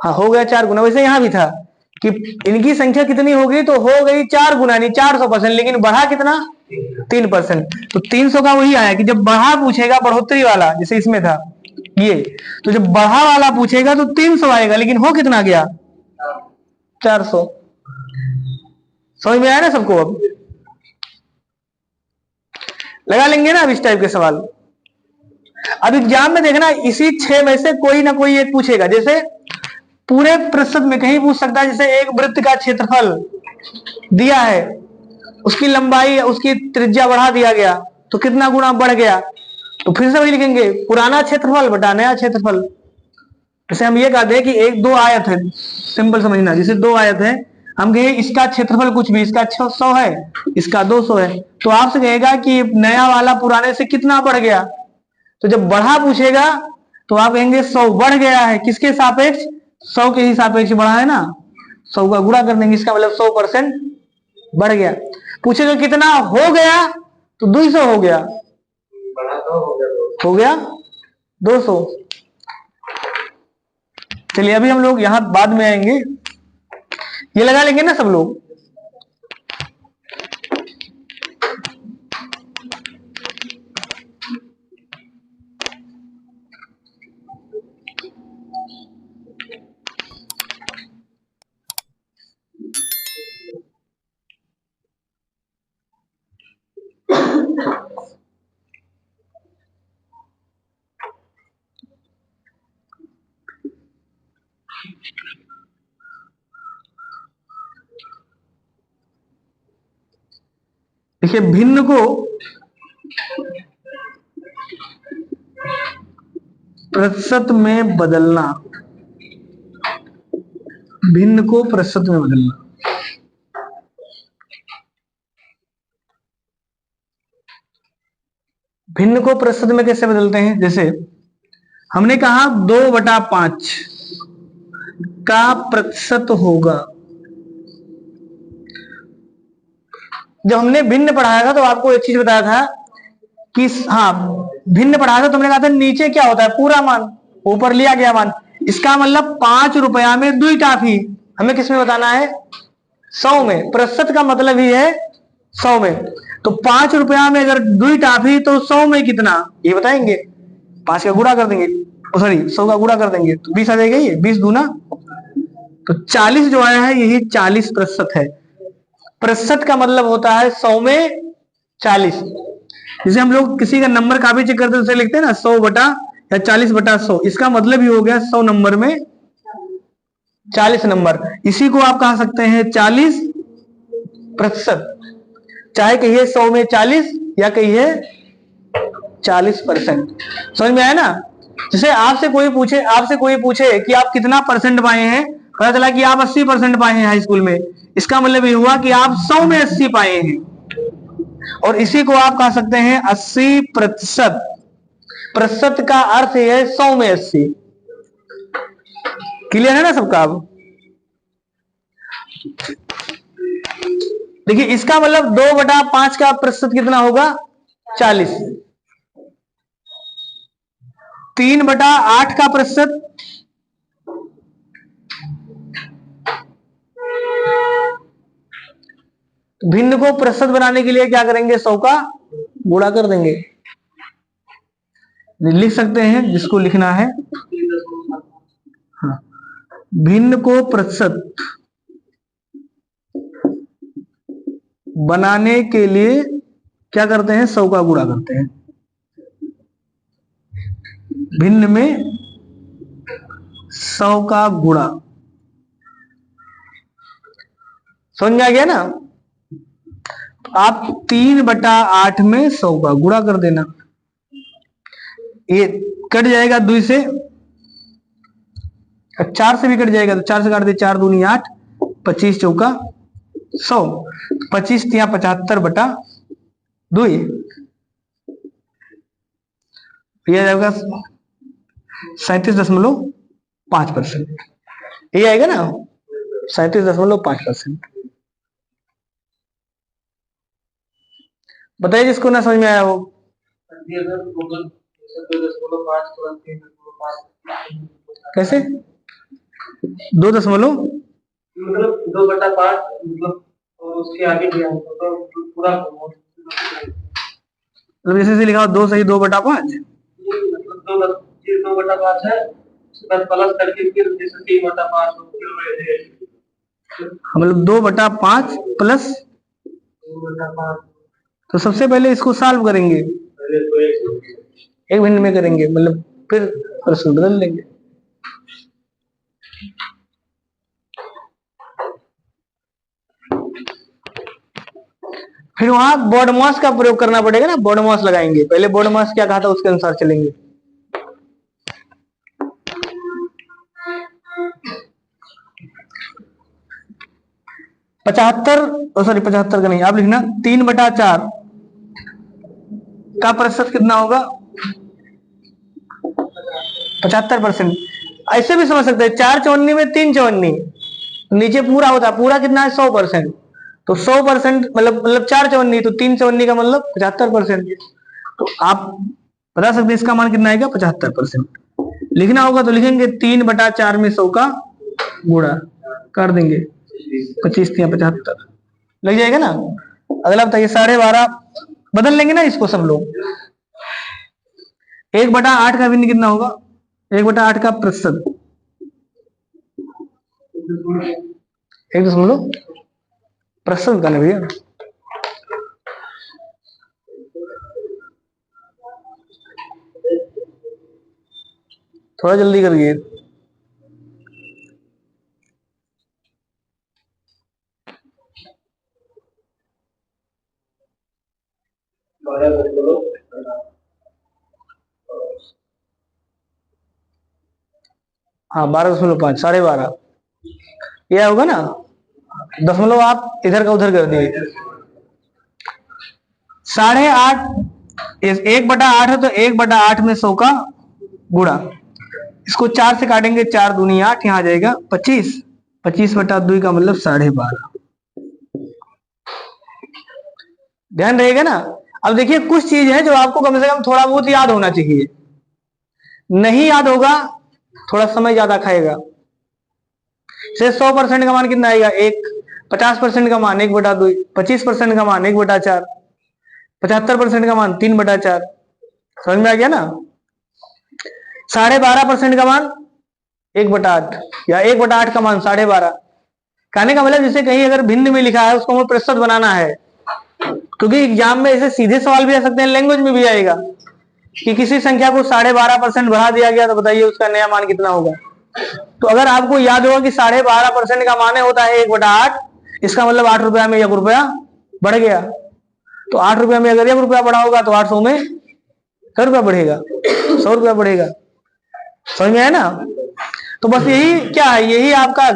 Speaker 1: हाँ हो गया 4 गुना। वैसे यहां भी था कि इनकी संख्या कितनी होगी तो हो गई 4 गुना नहीं 400%, लेकिन बढ़ा कितना 3%। तो 300 का वही आया कि जब बढ़ा पूछेगा बढ़ोतरी वाला, जैसे इसमें था ये, तो जब बढ़ा वाला पूछेगा तो 300 आएगा, लेकिन हो कितना गया 400। समझ में आया ना सबको? अब लगा लेंगे ना अब इस टाइप के सवाल। अब एग्जाम में देखना इसी 6 में से कोई ना कोई एक पूछेगा। जैसे पूरे प्रतिशत में कहीं पूछ सकता है, जैसे एक वृत्त का क्षेत्रफल दिया है उसकी लंबाई, उसकी त्रिज्या बढ़ा दिया गया तो कितना गुना बढ़ गया। तो फिर से वही लिखेंगे, पुराना क्षेत्रफल बटा नया क्षेत्रफल। जैसे हम ये कहते हैं कि एक दो आयत है, सिंपल समझना, जैसे दो आयत है, हम कहेंगे इसका क्षेत्रफल कुछ भी, इसका 600 है, इसका 200 है, तो आपसे कहेगा कि नया वाला पुराने से कितना बढ़ गया। तो जब बढ़ा पूछेगा तो आप कहेंगे 100 बढ़ गया है, किसके सापेक्ष, 100 के ही सापेक्ष बढ़ा है ना, 100 का गुणा कर देंगे, इसका मतलब 100% बढ़ गया। पूछेगा कितना हो गया, तो 200 हो गया, हो गया 200। चलिए अभी हम लोग यहां बाद में आएंगे, ये लगा लेंगे ना सब लोग। देखिए भिन्न को प्रतिशत में बदलना, भिन्न को प्रतिशत में बदलना। भिन्न को प्रतिशत में कैसे बदलते हैं, जैसे हमने कहा 2/5 का प्रतिशत होगा। जब हमने भिन्न पढ़ाया था तो आपको एक चीज बताया था कि हाँ, भिन्न पढ़ाया था तो हमने कहा था नीचे क्या होता है, पूरा मान, ऊपर लिया गया मान। इसका मतलब 5 रुपया में 2 टाफी, हमें किसमें बताना है, 100 में। प्रतिशत का मतलब ही है 100 में। तो 5 रुपया में अगर 2 टाफी तो 100 में कितना, ये बताएंगे। 5 का गुणा कर देंगे, सॉरी 100 का गुणा कर देंगे तो 20 आ जाएगा, ये 20 दूना तो 40 जो आया है, यही 40% है। प्रतिशत का मतलब होता है 100 में 40। जैसे हम लोग किसी का नंबर काफी चेक करते हैं, उसे लिखते हैं ना 100 बटा या 40/100, इसका मतलब ही हो गया 100 नंबर में 40 नंबर। इसी को आप कह सकते हैं 40%। चाहे कहिए 100 में 40 या कहिए 40%। समझ में आया ना। जैसे आपसे कोई पूछे कि आप कितना परसेंट पाए हैं, पता चला कि आप 80% पाए हैं हाई स्कूल में, इसका मतलब ये हुआ कि आप 100 में 80 पाए हैं। और इसी को आप कह सकते हैं 80%। प्रतिशत का अर्थ है 100 में 80। क्लियर है ना सबका। अब देखिए इसका मतलब 2/5 का प्रतिशत कितना होगा, 40। 3/8 का प्रतिशत, भिन्न को प्रतिशत बनाने के लिए क्या करेंगे, 100 का गुणा कर देंगे। लिख सकते हैं जिसको लिखना है। हाँ, भिन्न को प्रतिशत बनाने के लिए क्या करते हैं, 100 का गुणा करते हैं। भिन्न में 100 का गुणा, समझ में आ गया ना। आप 3/8 में 100 का गुणा कर देना, ये कट जाएगा 2 से, 4 से भी कट जाएगा तो 4 से काट दे, 4 दूनी 8, 25 चौका 100, 25 तिया 75/2, ये जाएगा 37.5%। ये आएगा ना 37.5%। बताइए जिसको ना समझ में आया वो। कैसे 2
Speaker 2: मतलब 2/5 मतलब उसके आगे दिया तो पूरा
Speaker 1: मतलब जैसे लिखा हो 2 सही 2/5,
Speaker 2: मतलब 2/5 है, प्लस करके फिर जैसे 3/5
Speaker 1: मतलब 2/5 प्लस
Speaker 2: 2/5।
Speaker 1: तो सबसे पहले इसको सॉल्व करेंगे,
Speaker 2: पहले तो
Speaker 1: एक मिनट में करेंगे, मतलब फिर प्रश्न बदल लेंगे। फिर वहां BODMAS का प्रयोग करना पड़ेगा ना, BODMAS लगाएंगे। पहले BODMAS क्या कहा था उसके अनुसार चलेंगे। 75 का नहीं, आप लिखना 3/4 का प्रतिशत कितना होगा, 75%। ऐसे भी समझ सकते हैं, 4 चवन्नी में 3 चवन्नी, नीचे पूरा होता है, पूरा कितना है 100%, तो 100% मतलब 4 चवन्नी, तो 3 चवन्नी का मतलब 75%। तो आप बता सकते हैं इसका मान कितना आएगा, 75%। लिखना होगा तो लिखेंगे 3/4 में 100 का गुणा कर देंगे, 25 या 75 लग जाएगा ना। अगला बताइए 12.5, बदल लेंगे ना इसको सब लोग। 1/8 का भिन्न कितना होगा, 1/8 का प्रतिशत 1 प्रतिशत का ना भैया, थोड़ा जल्दी करिए। हाँ 12.5, 12.5 यह होगा ना, दशमलव आप इधर का उधर कर दिए। 8.5 1/8 है, तो 1/8 में 100 का गुणा, इसको 4 से काटेंगे, 4 दूनी 8, यहाँ आ जाएगा 25, 25/2 का मतलब 12.5। ध्यान रहेगा ना। अब देखिए कुछ चीज है जो आपको कम से कम थोड़ा बहुत याद होना चाहिए, नहीं याद होगा थोड़ा समय ज्यादा खाएगा। से 100% का मान कितना आएगा, 1, 50% का मान 1/2, 25% का मान 1/4, 75% का मान 3/4। समझ में आ गया ना। 12.5% का मान 1/8, या 1/8 का मान 12.5। कहने का मतलब जैसे कहीं अगर भिन्न में लिखा है उसको हमें प्रतिशत बनाना है, क्योंकि एग्जाम में ऐसे सीधे सवाल भी आ सकते हैं, लैंग्वेज में भी आएगा कि किसी संख्या को 12.5% बढ़ा दिया गया, तो बताइए उसका नया मान कितना होगा। तो अगर आपको याद होगा कि 12.5% का मान होता है 1/8, इसका मतलब 8 रुपया में 1 रुपया बढ़ गया। तो 8 रुपया में अगर 1 रुपया बढ़ा होगा तो 800 में 100 रुपया बढ़ेगा, 100 रुपया बढ़ेगा। समझ में आया ना। तो बस यही क्या है, यही आपका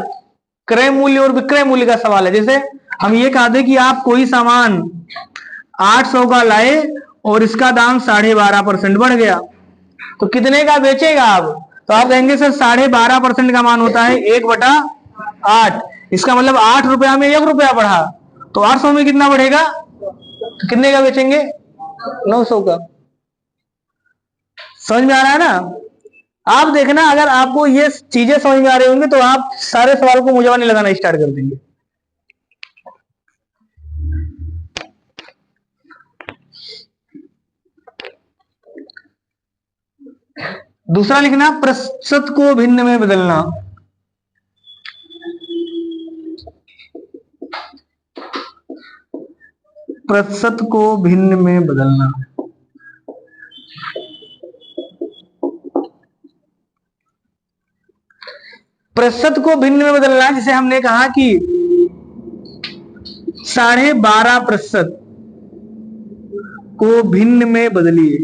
Speaker 1: क्रय मूल्य और विक्रय मूल्य का सवाल है। जैसे हम ये कहा थे कि आप कोई सामान 800 का लाए और इसका दाम 12.5% बढ़ गया, तो कितने का बेचेगा आप, तो आप कहेंगे सर 12.5% का मान होता है 1/8, इसका मतलब 8 रुपया में 1 रुपया बढ़ा, तो 800 में कितना बढ़ेगा, तो कितने का बेचेंगे, 900 का। समझ में आ रहा है ना। आप देखना अगर आपको ये चीजें समझ में आ रही होंगी तो आप सारे सवाल को मुझे लगाना स्टार्ट कर देंगे। दूसरा लिखना, प्रतिशत को भिन्न में बदलना। प्रतिशत को भिन्न में बदलना। प्रतिशत को भिन्न में बदलना, जिसे हमने कहा कि 12.5% को भिन्न में बदलिए,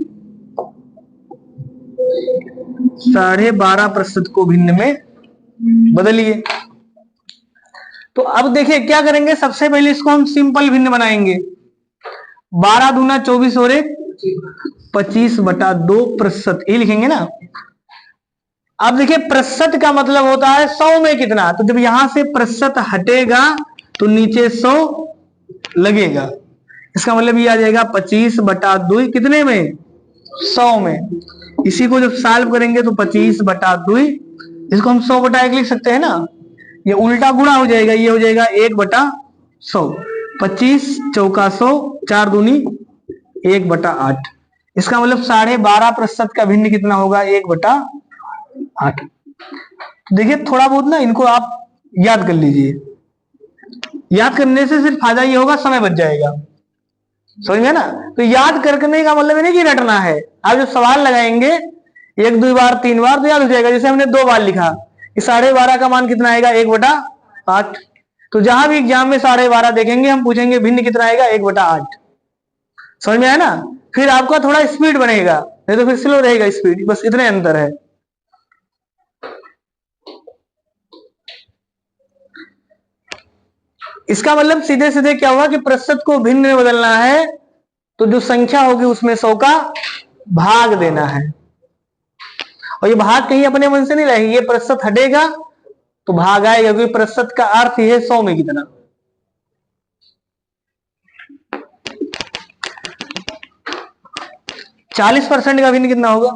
Speaker 1: 12.5% को भिन्न में बदलिए। तो अब देखिए क्या करेंगे, सबसे पहले इसको हम सिंपल भिन्न बनाएंगे। 12 दूना 24 और 1 25/2% ये लिखेंगे ना। अब देखिए प्रतिशत का मतलब होता है 100 में कितना, तो जब यहां से प्रतिशत हटेगा तो नीचे 100 लगेगा, इसका मतलब ये आ जाएगा 25/2 कितने में, 100 में। इसी को जब सॉल्व करेंगे तो 25/2, इसको हम 100/1 लिख सकते हैं ना, ये उल्टा गुणा हो जाएगा, ये हो जाएगा 1/100, 25 चौका 100, 4 दूनी 1/8, इसका मतलब 12.5% का भिन्न कितना होगा, 1/8। देखिए थोड़ा बहुत ना इनको आप याद कर लीजिए, याद करने से सिर्फ फायदा ये होगा, समय बच जाएगा। समझ में ना। तो याद करने का मतलब नहीं कि रटना है, आप जब सवाल लगाएंगे 1 2 बार 3 बार तो याद हो जाएगा। जैसे हमने 2 बार लिखा कि 12.5 का मान कितना आएगा, 1/8, तो जहां भी एग्जाम में 12.5 देखेंगे हम पूछेंगे भिन्न कितना आएगा, 1/8। समझ में आया ना। फिर आपका थोड़ा स्पीड बनेगा, नहीं तो फिर स्लो रहेगा स्पीड, बस इतने अंतर है। इसका मतलब सीधे सीधे क्या हुआ कि प्रतिशत को भिन्न में बदलना है तो जो संख्या होगी उसमें 100 का भाग देना है। और ये भाग कहीं अपने मन से नहीं लाएंगे, ये प्रतिशत हटेगा तो भाग आएगा, क्योंकि प्रतिशत का अर्थ ही है 100 में कितना। 40% का भिन्न कितना होगा?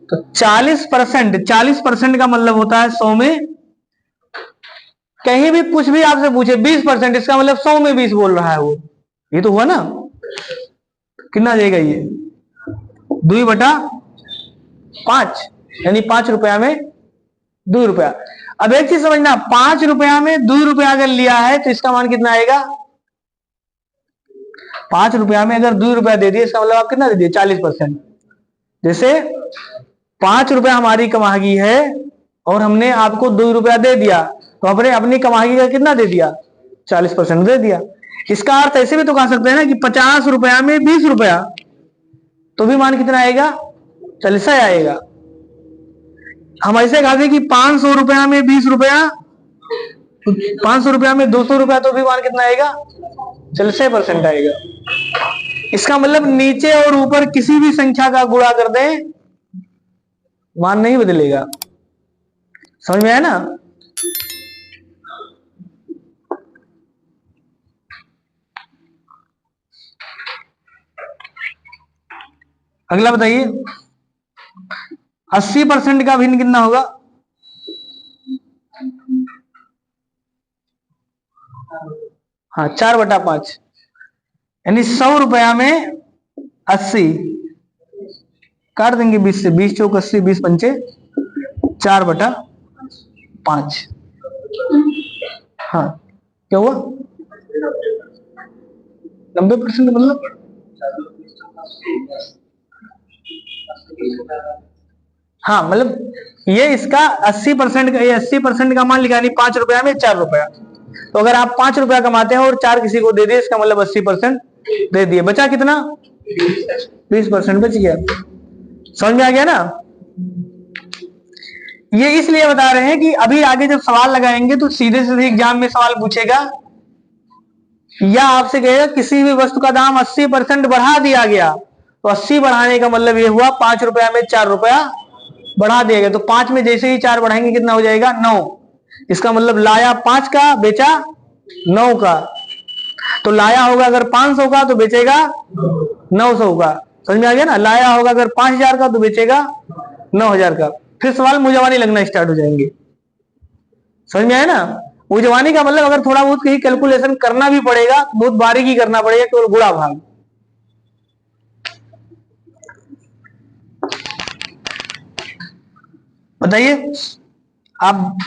Speaker 1: तो 40% का मतलब होता है 100 में, कहीं भी कुछ भी आपसे पूछे 20%, इसका मतलब 100 में 20 बोल रहा है वो। ये तो हुआ ना, कितना देगा ये 2/5, यानी 5 रुपया में 2 रुपया। अब एक चीज समझना, 5 रुपया में 2 रुपया अगर लिया है तो इसका मान कितना आएगा? 5 रुपया में अगर 2 रुपया दे दिए, इसका मतलब आप कितना दे दिए? 40%। जैसे 5 रुपया हमारी कमाही है और हमने आपको 2 रुपया दे दिया, तो अपने अपनी कमाई का कितना दे दिया? 40% दे दिया। इसका अर्थ ऐसे भी तो कह सकते हैं ना कि 50 रुपया में 20 रुपया, तो भी मान कितना आएगा? 40 आएगा। हम ऐसे कहते कि 500 रुपया में 20 रुपया, 500 रुपया में 200 रुपया, तो भी मान कितना आएगा? 40% आएगा। इसका मतलब नीचे और ऊपर किसी भी संख्या का गुणा कर दें, मान नहीं बदलेगा। समझ में आया ना। अगला बताइए, 80% का भिन्न कितना होगा? हाँ, 4/5, यानी 100 रुपया में 80 काट देंगे 20 से, 20 चौक 80, 20 पंचे 4/5। हाँ, क्या हुआ? 90% मतलब हाँ, मतलब ये इसका 80% का, ये 80% का मान लिखा, नहीं 5 रुपया में 4 रुपया। तो अगर आप 5 रुपया कमाते हैं और 4 किसी को दे दिए, इसका मतलब 80% दे दिए, बचा कितना? 20% बच गया। समझ में आ गया ना। ये इसलिए बता रहे हैं कि अभी आगे जब सवाल लगाएंगे तो सीधे सीधे एग्जाम में सवाल पूछेगा या आपसे कहेगा किसी भी वस्तु का दाम 80% बढ़ा दिया गया, तो 80 बढ़ाने का मतलब ये हुआ 5 रुपया में 4 रुपया बढ़ा दिया गया। तो 5 में जैसे ही 4 बढ़ाएंगे कितना हो जाएगा? 9। इसका मतलब लाया 5 का, बेचा 9 का। तो लाया होगा अगर 500 का तो बेचेगा 900 का। समझ में आ गया ना। लाया होगा अगर 5000 का तो बेचेगा 9000 का। फिर सवाल मुजवानी लगना स्टार्ट हो जाएंगे। समझ में आया ना। मुजवानी का मतलब अगर थोड़ा बहुत कहीं कैलकुलेशन करना भी पड़ेगा, बहुत बारीकी करना पड़ेगा, केवल गुणा भाग। बताइए आप,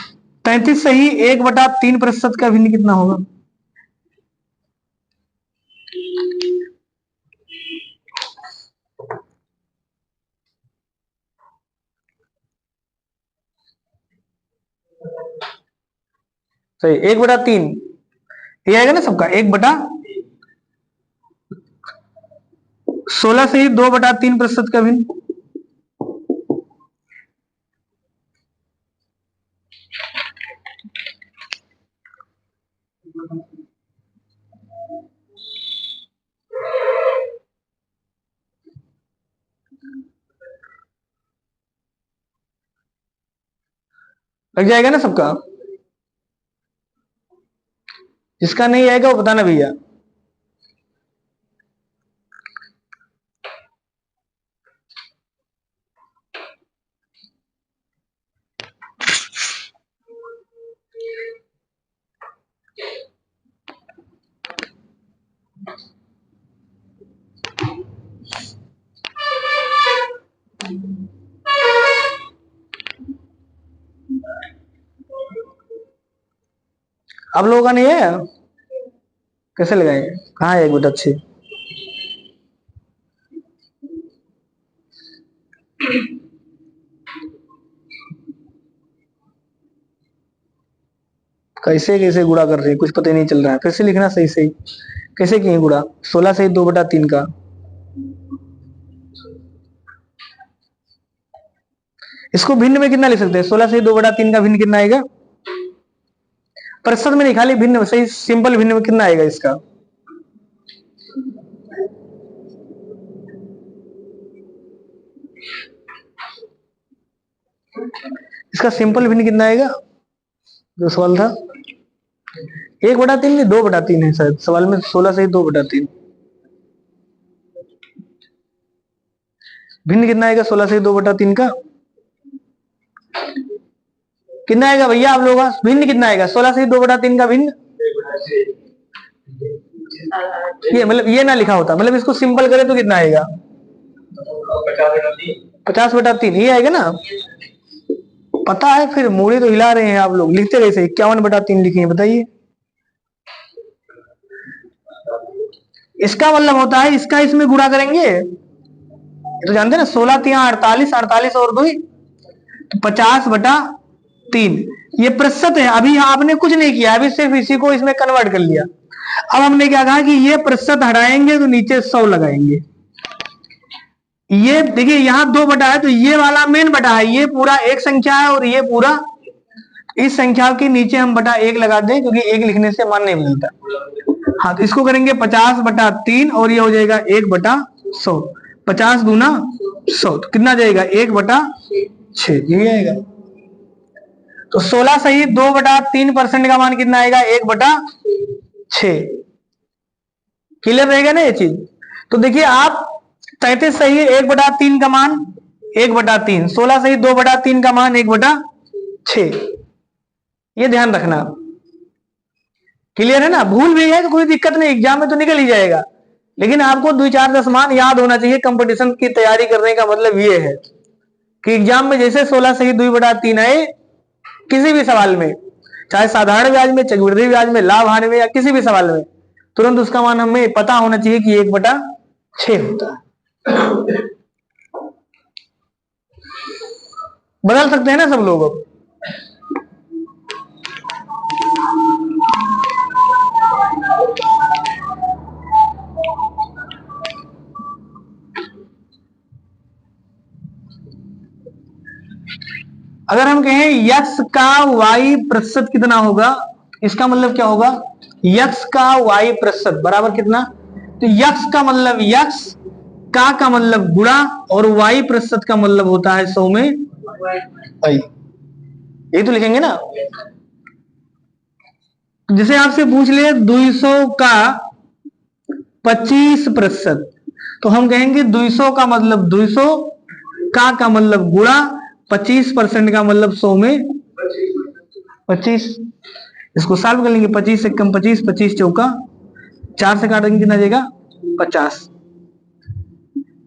Speaker 1: 33 से ही 1/3% का भिन्न कितना होगा? सही, 1/3 ये आएगा ना सबका। 1/16 से ही 2/3% का भिन्न। लग जाएगा ना सबका। जिसका नहीं आएगा वो बताना भैया। आप लोगों का नहीं है? कैसे लगाएंगे? कहाँ है 1/6? कैसे कैसे गुणा कर रहे हैं कुछ पता ही नहीं चल रहा है। फिर से लिखना सही सही, कैसे किए गुणा 16 से 2/3 का। इसको भिन्न में कितना लिख सकते हैं? 16 से 2/3 का भिन्न कितना आएगा? प्रतिशत में नहीं, खाली भिन्न में, सही सिंपल भिन्न में कितना आएगा इसका? इसका सिंपल भिन्न कितना आएगा जो सवाल था? 1/3 नहीं 2/3 है शायद सवाल में, 16 से 2/3। भिन्न कितना आएगा 16 से 2/3 का? कितना आएगा भैया आप लोगों का भिन्न कितना आएगा 16 से 2/3 का भिन्न? ये मतलब ये ना लिखा होता, मतलब इसको सिंपल करें तो कितना आएगा? 50/3 ये आएगा ना? पता है, फिर मूड़ी तो हिला रहे हैं आप लोग। लिखते कैसे 51/3 लिखे बताइए? इसका मतलब होता है इसका इसमें गुणा करेंगे तो जानते हैं ना, 16 3 48, 48 और 2 तो 50/3। ये प्रतिशत है। अभी आपने कुछ नहीं किया, अभी सिर्फ इसी को इसमें कन्वर्ट कर लिया। अब हमने क्या कहा कि ये प्रतिशत हटाएंगे तो नीचे 100 लगाएंगे। ये देखिए यहाँ 2 बटा है तो ये वाला मेन बटा है, ये पूरा एक संख्या है और ये पूरा, इस संख्या के नीचे हम बटा 1 लगा दें क्योंकि 1 लिखने से मान नहीं मिलता। हाँ, तो इसको करेंगे 50/3 और ये हो जाएगा 1/100। 50 गुना 100 तो कितना जाएगा 1/6 ये आएगा। तो 16 सही 2/3% का मान कितना आएगा 1/6। क्लियर रहेगा ना ये चीज? तो देखिए आप 33 सही है 1/3 का मान 1/3, 16 सही 2/3 का मान 1/6। ये ध्यान रखना। क्लियर है ना? भूल भी है तो कोई दिक्कत नहीं, एग्जाम में तो निकल ही जाएगा, लेकिन आपको 2-4 मान याद होना चाहिए। कंपटीशन की तैयारी करने का मतलब ये है कि एग्जाम में जैसे 16 सही 2/3 आए किसी भी सवाल में, चाहे साधारण ब्याज में, चक्रवृद्धि ब्याज में, लाभ हानि में या किसी भी सवाल में, तुरंत उसका मान हमें पता होना चाहिए कि 1/6 होता है। बदल सकते हैं ना सब लोग? अब अगर हम कहें यक्स का वाई प्रतिशत कितना होगा, इसका मतलब क्या होगा? यक्स का वाई प्रतिशत बराबर कितना? तो यक्स का मतलब यक्स, का मतलब गुणा और वाई प्रतिशत का मतलब होता है 100 में वाई। ये तो लिखेंगे ना। जैसे आपसे पूछ ले 200 का 25%, तो हम कहेंगे 200 का मतलब 200, का मतलब गुणा, 25% का मतलब 100 में 25। इसको सॉल्व कर लेंगे, 25 से कम 25, 25 चौका 4 से काटेंगे कितना जाएगा 50।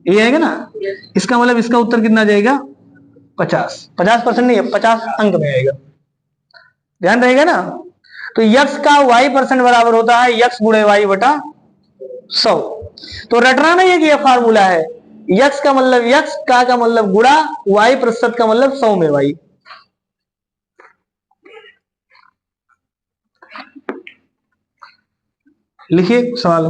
Speaker 1: ये आएगा ना? इसका मतलब इसका उत्तर कितना जाएगा 50% नहीं है 50 अंक में आएगा। ध्यान रहेगा ना? तो यक्स का वाई परसेंट बराबर होता है यक्स गुणे वाई बटा 100। तो रटना नहीं है कि यह फार्मूला है। यक्स का मतलब यक्स, का मतलब गुणा, वाई प्रतिशत का मतलब 100 में वाई। लिखिए सवाल।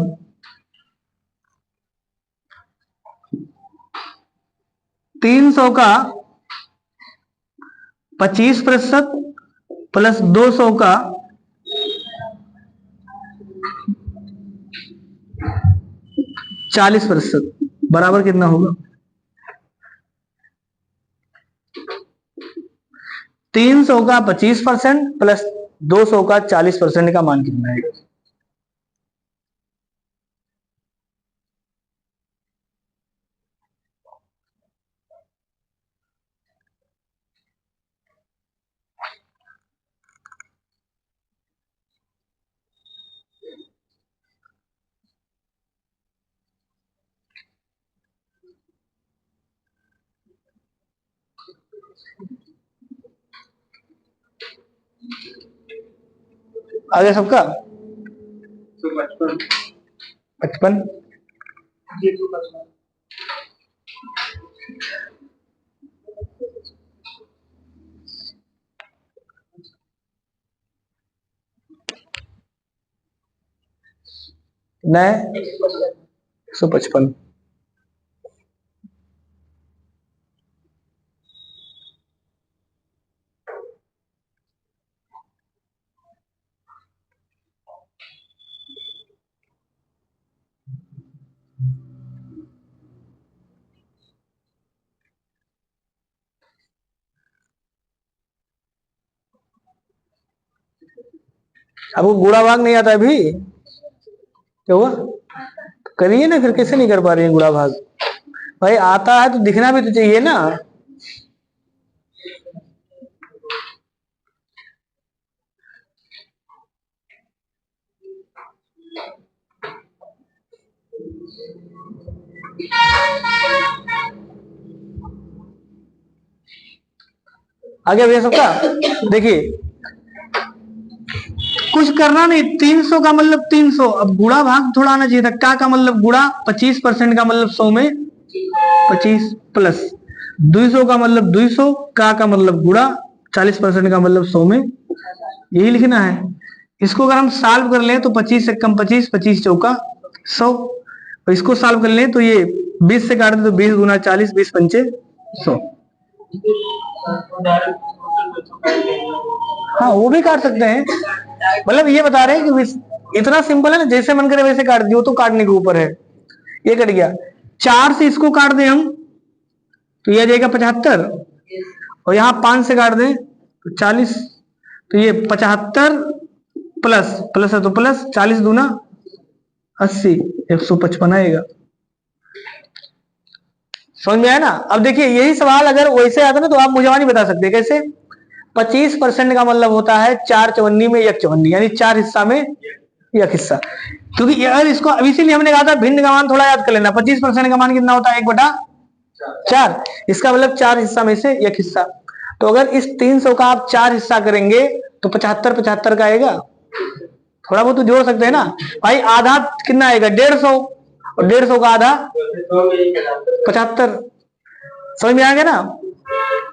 Speaker 1: 300 का 25% प्लस 200 का 40% बराबर कितना होगा? 300 का 25% प्लस 200 का 40% का मान कितना है? आगे सबका 55। नए 155। आपको गुणा भाग नहीं आता अभी? क्या हुआ? करिए ना, फिर कैसे नहीं कर पा रही है गुणा भाग? भाई आता है तो दिखना भी तो चाहिए ना। आगे भैया सबका देखिए, कुछ करना नहीं। 300 का मतलब 300। अब गुणा भाग थोड़ा आना चाहिए था। का मतलब गुणा, 25% का मतलब 100 में 25 प्लस 200 का मतलब 200, का मतलब गुणा, 40% का मतलब 100 में, यही लिखना है। इसको अगर हम सॉल्व कर लें तो 25 से कम 25, 25 चौका 100। और इसको सॉल्व कर लें तो ये 20 से काट दे तो 20 गुना 40, 20 पंचे 100। हाँ वो भी काट सकते हैं। मतलब ये बता रहे हैं कि इतना सिंपल है ना, जैसे मन करे वैसे काट दियो, तो काटने के ऊपर है। ये कट गया। 4 से इसको काट दें हम तो ये आ जाएगा 75। और यहाँ 5 से काट दें तो 40। तो ये 75 प्लस प्लस है तो प्लस 40 दूना 80, 155 आएगा। समझ में आया ना? अब देखिए यही सवाल अगर वैसे आता ना तो आप मुझे नहीं बता सकते कैसे। 25% का मतलब होता है 4 चवन्नी में 1 चवन्नी, यानी 4 हिस्सा में 1 हिस्सा। क्योंकि अगर इसको इसीलिए हमने कहा था भिन्न का मान थोड़ा याद कर लेना। 25% का मान कितना होता है? 1/4। इसका मतलब 4 हिस्सा में से 1 हिस्सा। तो अगर इस 300 का आप 4 हिस्सा करेंगे तो 75 75 का आएगा। थोड़ा बहुत तो जोड़ सकते हैं ना भाई। आधा कितना आएगा? 150। और 150 का आधा 75। समझ में आ गया ना?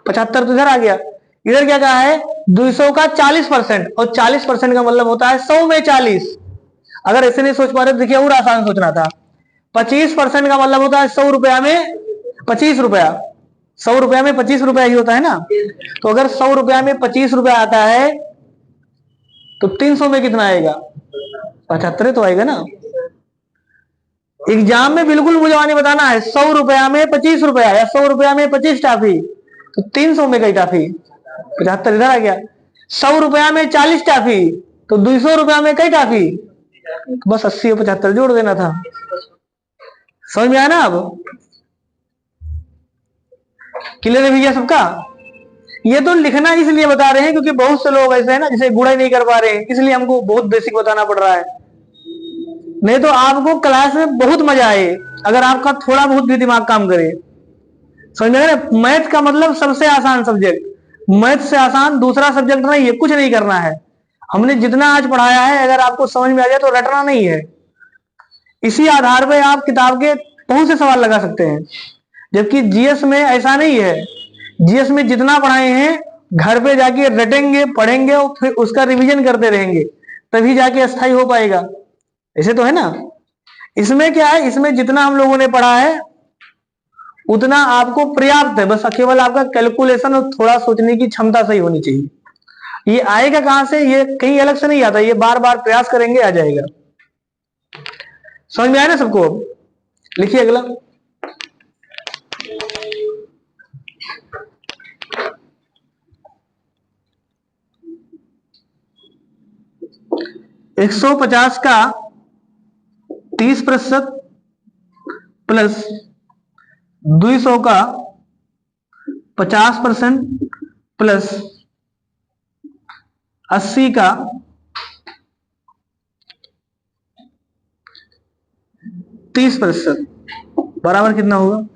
Speaker 1: 75 तो इधर आ गया। इधर क्या कहा है? 200 का 40%। और 40% का मतलब होता है 100 में 40। अगर ऐसे नहीं सोच पा रहे तो देखिए और आसान सोचना था। 25% का मतलब होता है 100 रुपया में 25 रुपया। 100 रुपया में 25 रुपया ही होता है ना। तो अगर 100 रुपया में 25 रुपया आता है तो 300 में कितना आएगा? 75 तो आएगा ना। एग्जाम में बिल्कुल मुझे नहीं बताना है 100 रुपया में 25 रुपया या 100 रुपया में 25 टाफी। तो 300 में कई टाफी? 75 इधर आ गया। 100 रुपया में 40 टाफी तो 200 रुपया में कई टाफी? तो बस 80 और 75 जोड़ देना था। समझ में आया ना? अब क्लियर है भैया सबका? ये तो लिखना इसलिए बता रहे हैं क्योंकि बहुत से लोग ऐसे हैं ना जिसे गुणा ही नहीं कर पा रहे हैं, इसलिए हमको बहुत बेसिक बताना पड़ रहा है। नहीं तो आपको क्लास में बहुत मजा आए अगर आपका थोड़ा बहुत भी दिमाग काम करे। समझ में आया ना? मैथ का मतलब सबसे आसान सब्जेक्ट। मैथ से आसान दूसरा सब्जेक्ट नहीं है। कुछ नहीं करना है। हमने जितना आज पढ़ाया है अगर आपको समझ में आ जाए तो रटना नहीं है। इसी आधार पे आप किताब के बहुत से सवाल लगा सकते हैं। जबकि जीएस में ऐसा नहीं है। जीएस में जितना पढ़ाए हैं घर पे जाके रटेंगे, पढ़ेंगे और फिर उसका रिवीजन करते रहेंगे, तभी जाके अस्थायी हो पाएगा। ऐसे तो है ना? इसमें क्या है? इसमें जितना हम लोगों ने पढ़ा है उतना आपको पर्याप्त है। बस केवल आपका कैलकुलेशन और थोड़ा सोचने की क्षमता सही होनी चाहिए। ये आएगा कहां से? ये कहीं अलग से नहीं आता। ये बार बार प्रयास करेंगे आ जाएगा। समझ में आया ना सबको? लिखिए अगला। 150 का 30% प्लस 200 का 50% प्लस 80 का 30% बराबर कितना होगा?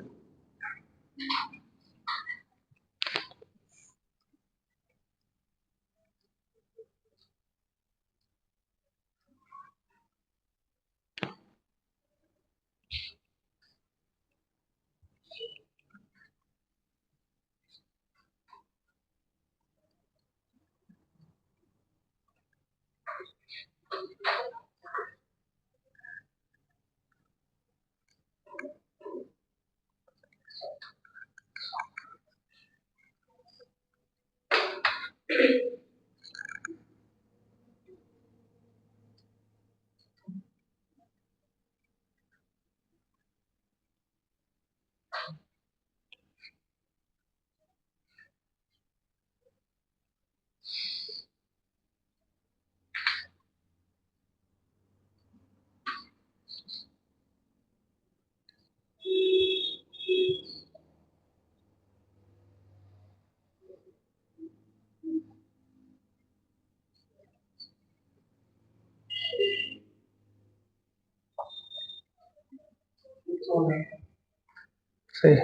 Speaker 1: सही।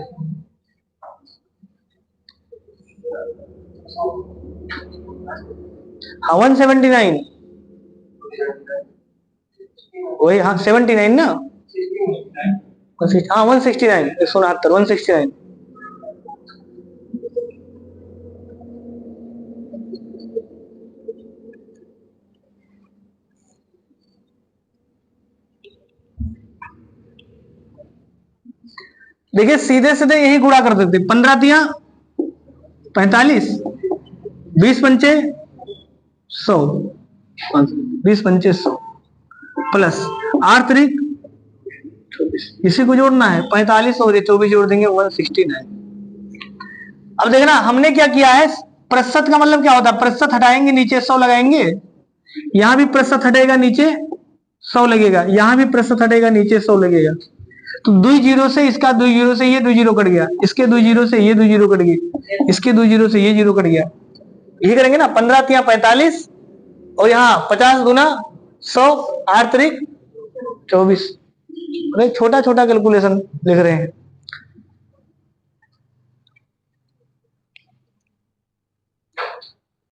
Speaker 1: हाँ 179, वही हाँ 79 ना, हाँ 169, 169, 169। देखिए सीधे सीधे यही गुणा कर देते, 15 तिया 45, 20 पंचे 100, 20 पंचे 100 प्लस 8 तरीक 24, इसी को जोड़ना है। 45 और 24 जोड़ देंगे 169। अब देखना हमने क्या किया है, प्रतिशत का मतलब क्या होता है, प्रतिशत हटाएंगे नीचे 100 लगाएंगे, यहां भी प्रतिशत हटेगा नीचे 100 लगेगा, यहां भी प्रतिशत हटेगा नीचे 100 लगेगा। तो 2 जीरो से इसका 2 जीरो से ये 2 जीरो कट गया, इसके 2 जीरो से ये 2 जीरो कट गई, इसके 2 जीरो से ये जीरो कट गया। ये करेंगे ना, 15 तिया 45 और यहाँ 50 गुना 100, 8 तरीक 24। छोटा छोटा कैलकुलेशन लिख रहे हैं।